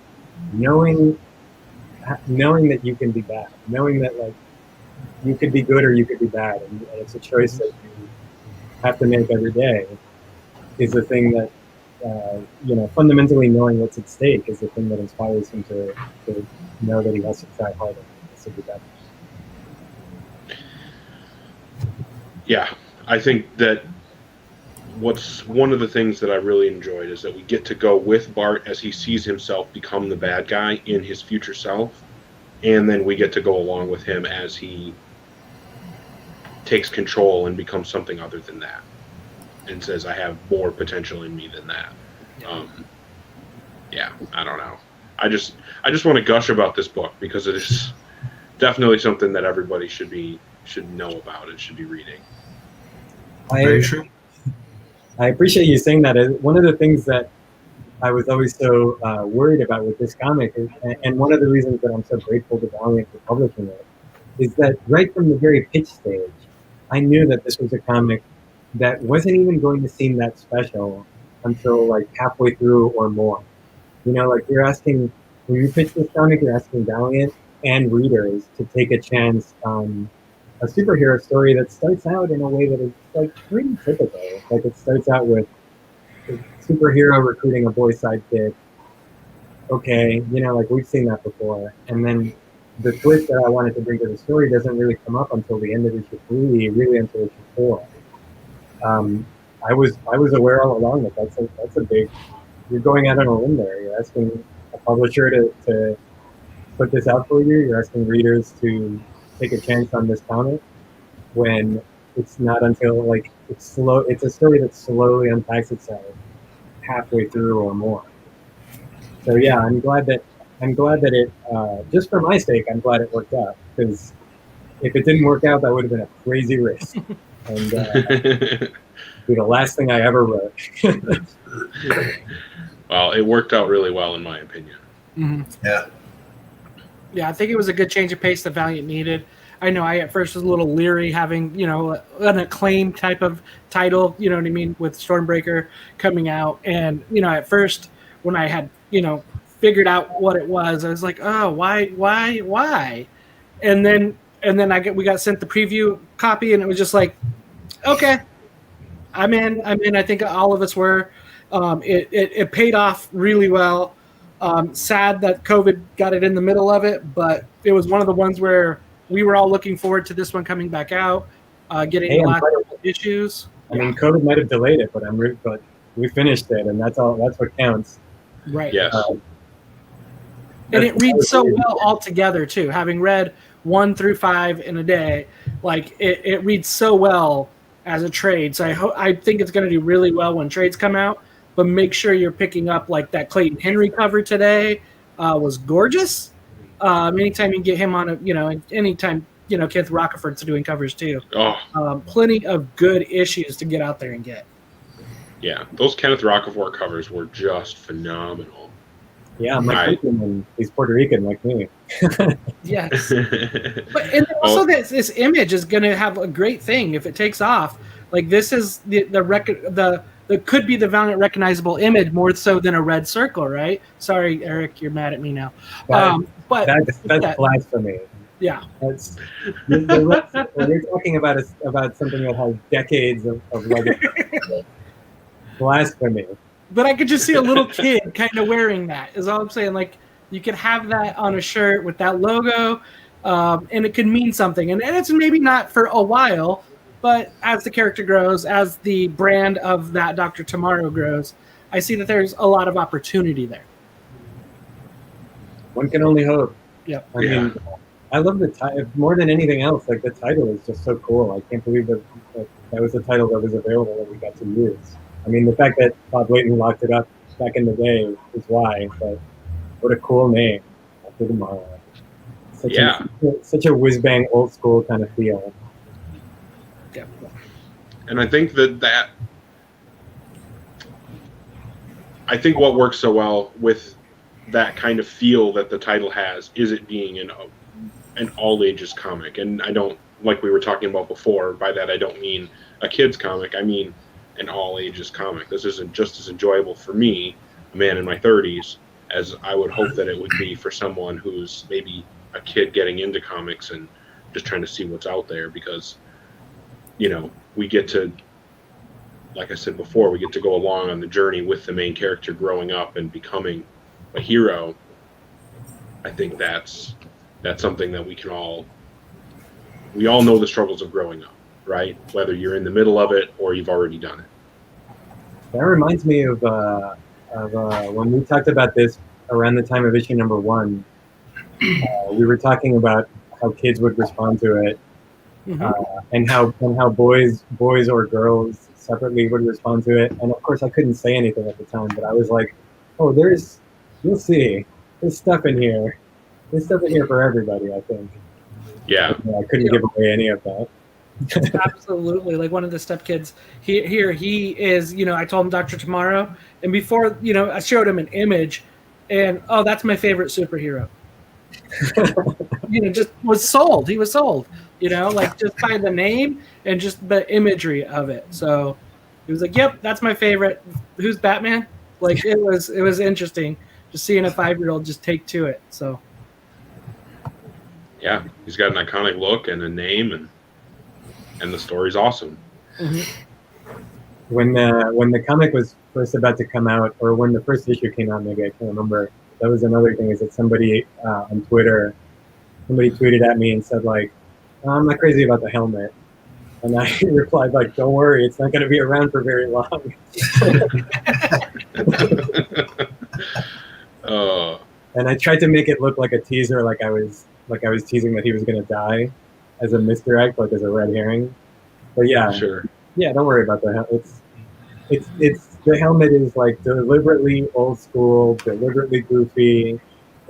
[SPEAKER 5] knowing that you can be bad, knowing that like you could be good or you could be bad, and it's a choice that you have to make every day, is the thing that fundamentally knowing what's at stake is the thing that inspires him to know that he has to try harder, to be better.
[SPEAKER 2] Yeah, I think that what's one of the things that I really enjoyed is that we get to go with Bart as he sees himself become the bad guy in his future self, and then we get to go along with him as he takes control and becomes something other than that, and says, I have more potential in me than that. Yeah, I don't know. I just want to gush about this book because it is definitely something that everybody should know about and should be reading.
[SPEAKER 4] Very true.
[SPEAKER 5] I appreciate you saying that. One of the things that I was always so worried about with this comic, and one of the reasons that I'm so grateful to Valiant for publishing it, is that right from the very pitch stage, I knew that this was a comic that wasn't even going to seem that special until like halfway through or more. Like you're asking, when you pitch this comic, you're asking Valiant and readers to take a chance on a superhero story that starts out in a way that is like pretty typical. Like it starts out with a superhero recruiting a boy sidekick. Okay, like we've seen that before. And then the twist that I wanted to bring to the story doesn't really come up until the end of issue 3, really until issue 4. I was aware all along that that's a big. You're going out on a limb there. You're asking a publisher to put this out for you. You're asking readers to take a chance on this comic when it's not until like it's slow. It's a story that slowly unpacks itself halfway through or more. So yeah, I'm glad that it. Just for my sake, I'm glad it worked out, because if it didn't work out, that would have been a crazy risk. And be the last thing I ever wrote.
[SPEAKER 2] Well, it worked out really well, in my opinion.
[SPEAKER 3] Mm-hmm. Yeah, I think it was a good change of pace that Valiant needed. I know I at first was a little leery having, an acclaimed type of title, you know what I mean, with Stormbreaker coming out. And, at first when I had, figured out what it was, I was like, oh, why? And then we got sent the preview copy, and it was just like, okay, I'm in. I think all of us were. It paid off really well. Sad that COVID got it in the middle of it, but it was one of the ones where we were all looking forward to this one coming back out, getting a lot of issues.
[SPEAKER 5] I mean, COVID might have delayed it, but we finished it, and that's all. That's what counts.
[SPEAKER 3] Right.
[SPEAKER 2] Yes.
[SPEAKER 3] And it reads so well all together too. Having read 1 through 5 in a day, like it reads so well as a trade. So I think it's going to do really well when trades come out. But make sure you're picking up like that Clayton Henry cover today was gorgeous. Anytime you can get him on anytime Kenneth Rocaford's doing covers too.
[SPEAKER 2] Oh.
[SPEAKER 3] Plenty of good issues to get out there and get.
[SPEAKER 2] Yeah, those Kenneth Rocafort covers were just phenomenal.
[SPEAKER 5] Yeah, Mike Whitman, he's Puerto Rican like me.
[SPEAKER 3] Yes. But and also this image is going to have a great thing if it takes off. Like this is the could be the Valiant recognizable image more so than a red circle, right? Sorry, Eric, you're mad at me now.
[SPEAKER 5] But that's blasphemy.
[SPEAKER 3] Yeah.
[SPEAKER 5] That's we're talking about something that has decades of legacy. Blasphemy.
[SPEAKER 3] But I could just see a little kid kind of wearing that. Is all I'm saying. Like you could have that on a shirt with that logo, and it could mean something. And it's maybe not for a while, but as the character grows, as the brand of that Doctor Tomorrow grows, I see that there's a lot of opportunity there.
[SPEAKER 5] One can only hope.
[SPEAKER 3] Yep.
[SPEAKER 5] I mean, I love the title more than anything else. Like the title is just so cool. I can't believe that was the title that was available that we got to use. I mean, the fact that Bob Layton locked it up back in the day is why. But what a cool name, Doctor Tomorrow. Such a whiz bang, old school kind of feel.
[SPEAKER 3] Yeah.
[SPEAKER 2] And I think I think what works so well with that kind of feel that the title has is it being an all ages comic. And I don't, like we were talking about before, by that I don't mean a kid's comic, I mean an all ages comic. This isn't just as enjoyable for me, a man in my 30s, as I would hope that it would be for someone who's maybe a kid getting into comics and just trying to see what's out there, because, you know, we get to, like I said before, we get to go along on the journey with the main character growing up and becoming a hero. I think that's something that we all know the struggles of growing up, right? Whether you're in the middle of it or you've already done it.
[SPEAKER 5] That reminds me of when we talked about this around the time of issue number 1. We were talking about how kids would respond to it, and how boys or girls separately would respond to it. And of course, I couldn't say anything at the time, but I was like, "Oh, you'll see, there's stuff in here. There's stuff in here for everybody." I think.
[SPEAKER 2] Yeah.
[SPEAKER 5] I couldn't give away any of that.
[SPEAKER 3] Absolutely. Like one of the stepkids he is, I told him Dr. Tomorrow, and before, I showed him an image, and that's my favorite superhero. Just was sold. He was sold, like just by the name and just the imagery of it. So he was like, "Yep, that's my favorite." Who's Batman? Like it was interesting just seeing a 5-year-old just take to it. So
[SPEAKER 2] yeah, he's got an iconic look and a name, and the story's awesome.
[SPEAKER 3] Mm-hmm.
[SPEAKER 5] When the comic was first about to come out, or when the first issue came out, maybe I can't remember. That was another thing, is that somebody on Twitter, tweeted at me and said, like, "Oh, I'm not crazy about the helmet." And I replied, like, "Don't worry, it's not going to be around for very long." And I tried to make it look like a teaser, like I was teasing that he was going to die, as a misdirect, like as a red herring. But yeah,
[SPEAKER 2] sure.
[SPEAKER 5] Yeah, don't worry about the helmet. It's the helmet is like deliberately old school, deliberately goofy.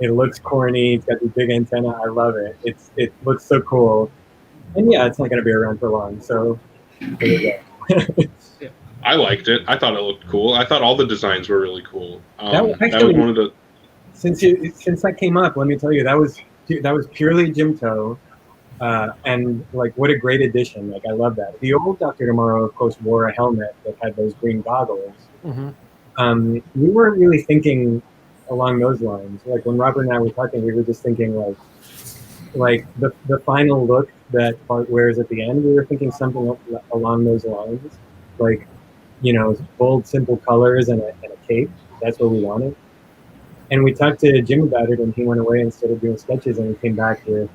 [SPEAKER 5] It looks corny. It's got the big antenna. I love it. It looks so cool. And yeah, it's not going to be around for long. So there you go.
[SPEAKER 2] I liked it. I thought it looked cool. I thought all the designs were really cool.
[SPEAKER 5] That was
[SPEAKER 2] one of the.
[SPEAKER 5] Since that came up, let me tell you, that was purely Jimto. And like, what a great addition. Like, I love that. The old Dr. Tomorrow, of course, wore a helmet that had those green goggles.
[SPEAKER 3] Mm-hmm.
[SPEAKER 5] We weren't really thinking along those lines. Like when Robert and I were talking, we were just thinking like the final look that Bart wears at the end. We were thinking something along those lines, like, bold, simple colors and a cape. That's what we wanted. And we talked to Jim about it, and he went away and started doing sketches, and we came back with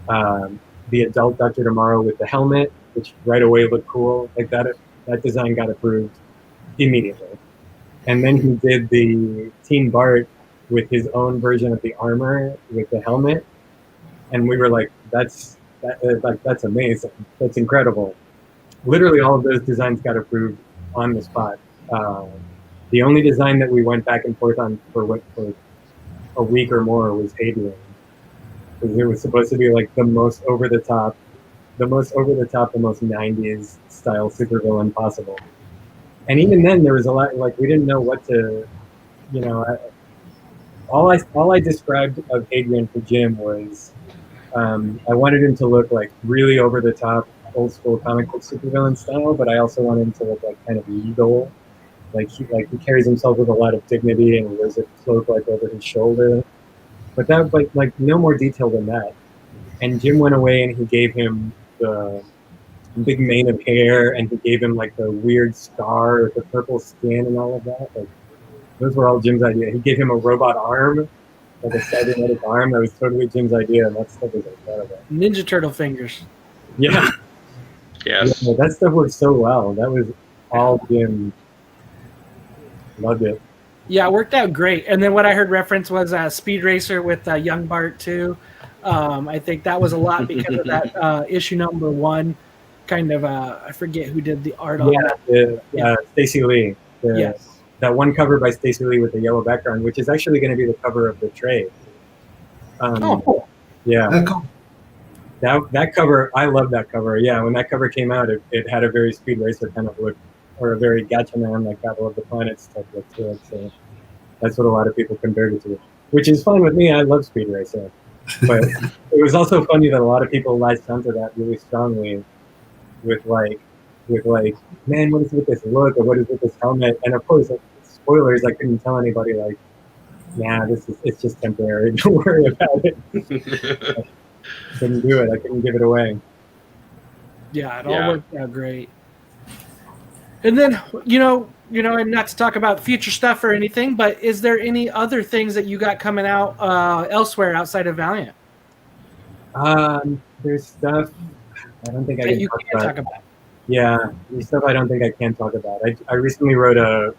[SPEAKER 5] the adult Dr. Tomorrow with the helmet, which right away looked cool. Like that design got approved immediately. And then he did the Teen Bart with his own version of the armor with the helmet, and we were like, that's amazing. That's incredible. Literally all of those designs got approved on the spot. The only design that we went back and forth on for a week or more was Adrian. Because it was supposed to be like the most over the top, the most 90s style supervillain possible. And even then, there was a lot, like, we didn't know what to, all I described of Adrian for Jim was, I wanted him to look like really over the top, old school comic book supervillain style, but I also wanted him to look like kind of legal. Like he carries himself with a lot of dignity and wears a cloak like over his shoulder. But that, like no more detail than that. And Jim went away and he gave him the big mane of hair, and he gave him like the weird scar with the purple skin and all of that. Like, those were all Jim's idea. He gave him a robot arm, like a cybernetic arm. That was totally Jim's idea, and that stuff was incredible.
[SPEAKER 3] Ninja Turtle fingers.
[SPEAKER 5] Yeah.
[SPEAKER 2] Yes.
[SPEAKER 5] Yeah, that stuff worked so well. That was all Jim. Loved it.
[SPEAKER 3] Yeah, it worked out great. And then what I heard reference was Speed Racer with Young Bart too. I think that was a lot because of that issue number 1. Kind of, I forget who did the art on that.
[SPEAKER 5] Stacey Lee.
[SPEAKER 3] Yes.
[SPEAKER 5] That one cover by Stacey Lee with the yellow background, which is actually going to be the cover of the trade.
[SPEAKER 3] Cool.
[SPEAKER 5] Yeah.
[SPEAKER 4] Cool.
[SPEAKER 5] That cover, I love that cover. Yeah, when that cover came out, it had a very Speed Racer kind of look, or a very Gatchaman, like Battle of the Planets type look to it. So that's what a lot of people compared it to, which is fine with me. I love Speed Racer. But it was also funny that a lot of people latched onto that really strongly with like, man, what is with this look, or what is with this helmet? And of course, like, spoilers, I couldn't tell anybody, like, nah, it's just temporary. Don't worry about it. I couldn't do it. I couldn't give it away.
[SPEAKER 3] Yeah, it all worked out great. And then, and not to talk about future stuff or anything, but is there any other things that you got coming out elsewhere outside of Valiant?
[SPEAKER 5] There's stuff I don't think I can talk about. Yeah, there's stuff I don't think I can talk about. I recently wrote a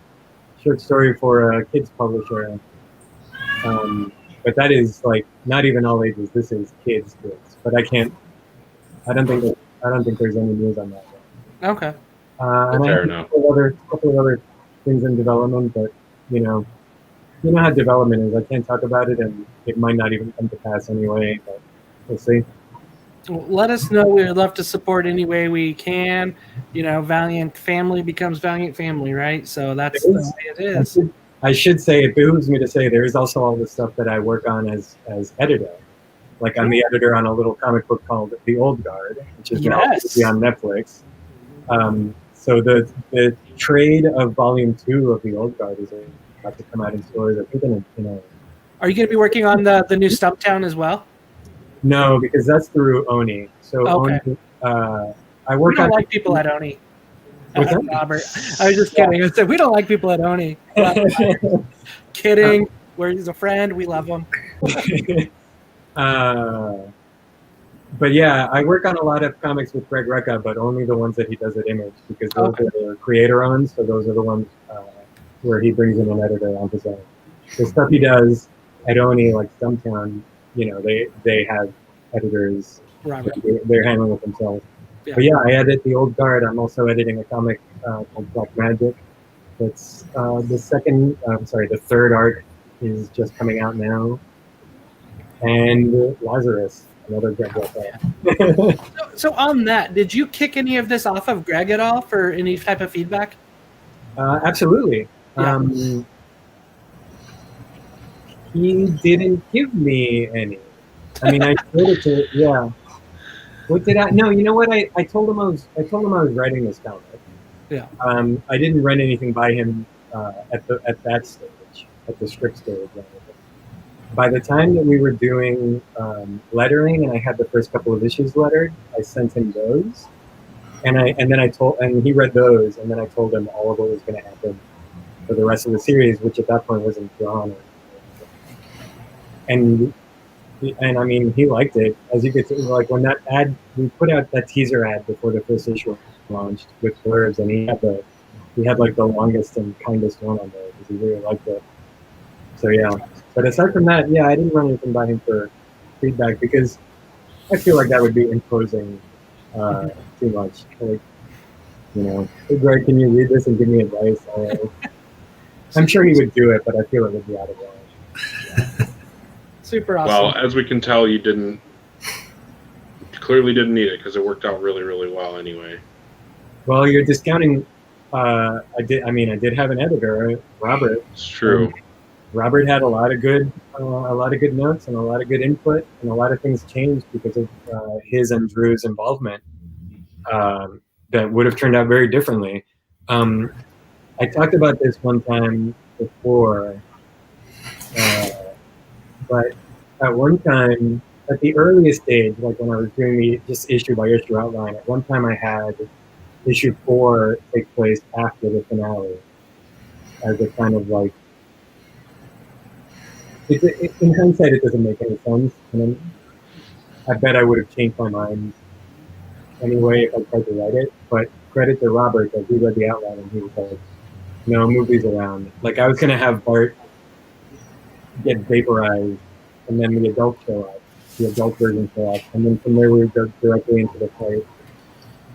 [SPEAKER 5] short story for a kids publisher, but that is like not even all ages. This is kids. But I don't think there's any news on that yet.
[SPEAKER 3] Okay.
[SPEAKER 5] And
[SPEAKER 2] Fair
[SPEAKER 5] I
[SPEAKER 2] enough.
[SPEAKER 5] a couple of other things in development, but you know how development is. I can't talk about it, and it might not even come to pass anyway. But we'll see.
[SPEAKER 3] Well, let us know. We'd love to support any way we can. Valiant family becomes Valiant family, right? So that's the way it is.
[SPEAKER 5] I should say, it behooves me to say, there is also all the stuff that I work on as editor. Like, I'm the editor on a little comic book called The Old Guard, which is now on Netflix. So the trade of Volume 2 of The Old Guard is about to come out in stores. I think
[SPEAKER 3] Are you going to be working on the new Stumptown as well?
[SPEAKER 5] No, because that's through Oni. So
[SPEAKER 3] okay.
[SPEAKER 5] Oni, I work
[SPEAKER 3] we don't
[SPEAKER 5] on
[SPEAKER 3] like people at Oni.
[SPEAKER 5] Robert.
[SPEAKER 3] I was just kidding. I said we don't like people at Oni. Kidding. He's a friend. We love him.
[SPEAKER 5] But yeah, I work on a lot of comics with Greg Rucka, but only the ones that he does at Image, because those are the creator-owned, so those are the ones where he brings in an editor on his own. The stuff he does at Oni, like Stumptown, they have editors.
[SPEAKER 3] Right.
[SPEAKER 5] They're handling it themselves.
[SPEAKER 3] Yeah.
[SPEAKER 5] But yeah, I edit The Old Guard. I'm also editing a comic called Black Magic. It's the third arc is just coming out now. And Lazarus, another Greg Rucka.
[SPEAKER 3] So on that, did you kick any of this off of Greg at all for any type of feedback?
[SPEAKER 5] Absolutely.
[SPEAKER 3] Yeah.
[SPEAKER 5] He didn't give me any. I mean, I showed it to What did I? No, you know what? I told him I was writing this comic.
[SPEAKER 3] Yeah.
[SPEAKER 5] I didn't run anything by him at that stage, at the script stage. By the time that we were doing lettering, and I had the first couple of issues lettered, I sent him those, and he read those, and then I told him all of what was going to happen for the rest of the series, which at that point wasn't drawn. And I mean, he liked it. As you could see, like when that ad, we put out that teaser ad before the first issue launched with blurbs, and he had like the longest and kindest one on there because he really liked it. So yeah. But aside from that, yeah, I didn't run anything by him for feedback because I feel like that would be imposing too much. Like, hey Greg, can you read this and give me advice? I'm sure he would do it, but I feel it would be out of line.
[SPEAKER 3] Super awesome.
[SPEAKER 2] Well, as we can tell, you clearly didn't need it because it worked out really, really well anyway.
[SPEAKER 5] Well, you're discounting. I did have an editor, Robert.
[SPEAKER 2] It's true.
[SPEAKER 5] Robert had a lot of good notes and a lot of good input, and a lot of things changed because of his and Drew's involvement that would have turned out very differently. I talked about this one time before, but at one time, at the earliest stage, like when I was doing the just issue by issue outline, at one time I had issue 4 take place after the finale as a kind of like, in hindsight, it doesn't make any sense. And then I bet I would have changed my mind anyway if I tried to write it. But credit to Robert that he read the outline and he was like, no, move these around. Like I was going to have Bart get vaporized and then the adult show up, the adult version show up. And then from there we would go directly into the fight.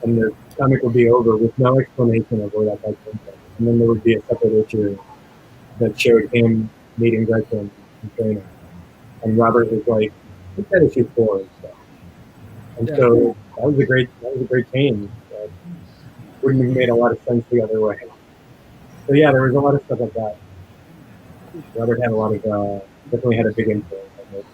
[SPEAKER 5] And the comic would be over with no explanation of where that guy came from. And then there would be a separate issue that showed him meeting Gretchen and training. And Robert was like, I think that issue 4 and stuff. And so that was a great change. That wouldn't have made a lot of sense the other way. So yeah, there was a lot of stuff like that. Robert had a lot of definitely had a big influence on it.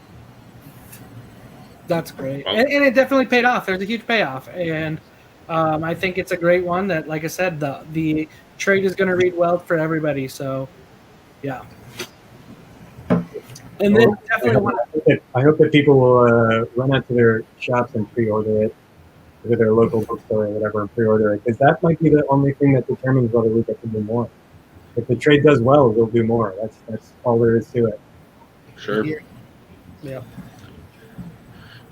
[SPEAKER 3] That's great, and it definitely paid off. There's a huge payoff, and I think it's a great one. That, like I said, the trade is going to read well for everybody. So, yeah. And then definitely,
[SPEAKER 5] I hope that people will run out to their shops and pre-order it, to their local bookstore or whatever, and pre-order it, because that might be the only thing that determines whether we get to do more. If the trade does well, we'll do more. That's all there is to it.
[SPEAKER 2] Sure.
[SPEAKER 3] Yeah.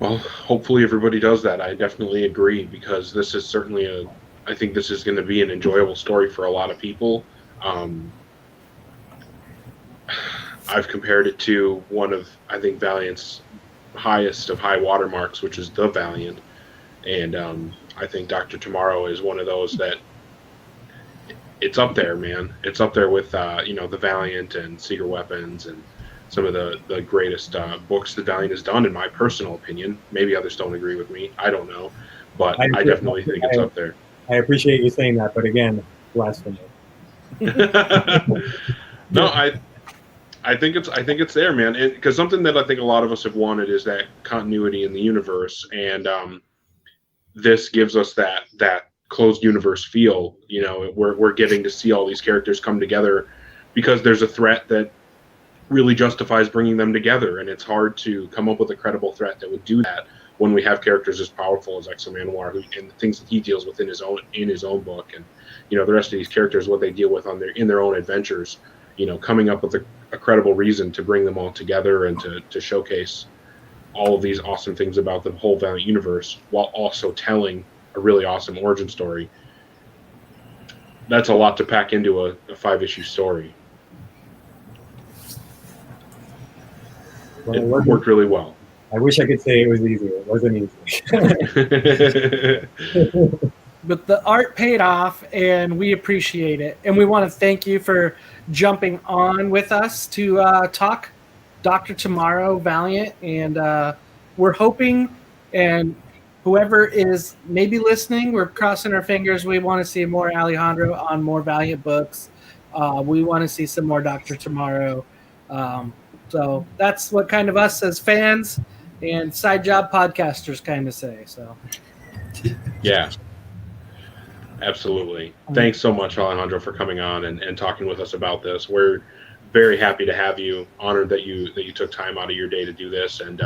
[SPEAKER 2] Well, hopefully everybody does that. I definitely agree, because this is certainly I think this is going to be an enjoyable story for a lot of people. I've compared it to one of, I think, Valiant's highest of high watermarks, which is the Valiant. And I think Doctor Tomorrow is one of those that it's up there, man. It's up there with, the Valiant and Secret Weapons and some of the greatest books that Valiant has done, in my personal opinion. Maybe others don't agree with me. I don't know. But I definitely think it's up there.
[SPEAKER 5] I appreciate you saying that, but again, blasphemy.
[SPEAKER 2] No, I think it's there, man. Because something that I think a lot of us have wanted is that continuity in the universe, and this gives us that closed universe feel. We're getting to see all these characters come together because there's a threat that really justifies bringing them together, and it's hard to come up with a credible threat that would do that when we have characters as powerful as Exo-Manowar, and the things that he deals with in his own book, and the rest of these characters, what they deal with in their own adventures. Coming up with a credible reason to bring them all together and to showcase all of these awesome things about the whole Valiant universe, while also telling a really awesome origin story. That's a lot to pack into a 5-issue story.
[SPEAKER 5] Well,
[SPEAKER 2] it worked really well.
[SPEAKER 5] I wish I could say it was easy. It wasn't easy.
[SPEAKER 3] But the art paid off, and we appreciate it. And we want to thank you for jumping on with us to talk Doctor Tomorrow Valiant. And we're hoping, and whoever is maybe listening, we're crossing our fingers. We want to see more Alejandro on more Valiant books. We want to see some more Doctor Tomorrow. So that's what kind of us as fans and side job podcasters kind of say. So,
[SPEAKER 2] yeah. Absolutely. Thanks so much, Alejandro, for coming on and talking with us about this. We're very happy to have you. Honored that you took time out of your day to do this, and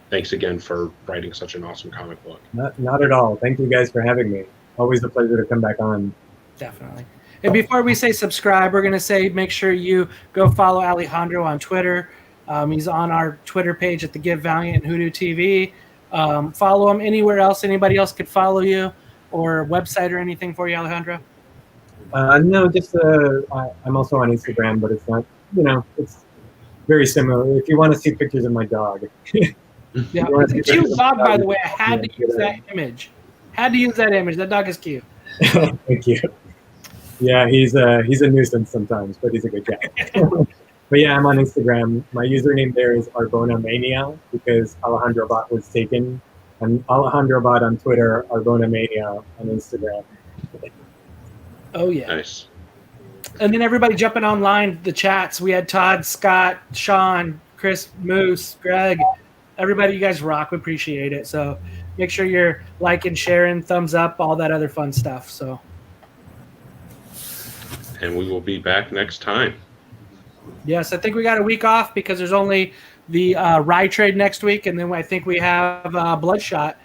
[SPEAKER 2] thanks again for writing such an awesome comic book.
[SPEAKER 5] Not at all. Thank you guys for having me. Always a pleasure to come back on.
[SPEAKER 3] Definitely. And before we say subscribe, we're going to say make sure you go follow Alejandro on Twitter. He's on our Twitter page at the Give Valiant and Hoodoo TV. Follow him anywhere else. Anybody else could follow you, or website or anything for you, Alejandro?
[SPEAKER 5] No, just I'm also on Instagram, but it's not, it's very similar. If you want to see pictures of my dog.
[SPEAKER 3] Yeah, it's a cute dog, by the way. I had to use that image. That dog is cute.
[SPEAKER 5] Thank you. Yeah, he's a nuisance sometimes, but he's a good guy. But yeah, I'm on Instagram. My username there is Arbona Mania, because Alejandro Bot was taken. I'm Alejandro Bot on Twitter, Arbona Mania on Instagram.
[SPEAKER 3] Oh yeah.
[SPEAKER 2] Nice.
[SPEAKER 3] And then everybody jumping online, the chats. We had Todd, Scott, Sean, Chris, Moose, Greg. Everybody, you guys rock. We appreciate it. So make sure you're liking, sharing, thumbs up, all that other fun stuff. So.
[SPEAKER 2] And we will be back next time.
[SPEAKER 3] Yes, I think we got a week off because there's only the Rye trade next week, and then I think we have Bloodshot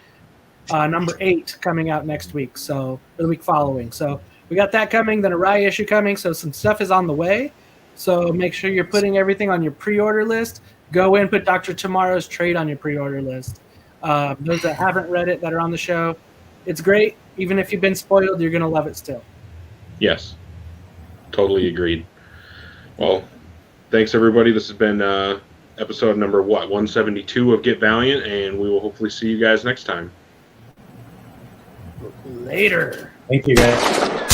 [SPEAKER 3] number 8 coming out next week, so the week following. So we got that coming, then a Rye issue coming, so some stuff is on the way. So make sure you're putting everything on your pre-order list. Go in, put Dr. Tomorrow's trade on your pre-order list. Those that haven't read it that are on the show, it's great. Even if you've been spoiled, you're going to love it still.
[SPEAKER 2] Yes, totally agreed. Well, thanks everybody. This has been episode number 172 of Get Valiant, and we will hopefully see you guys next time.
[SPEAKER 3] Later.
[SPEAKER 5] Thank you, guys.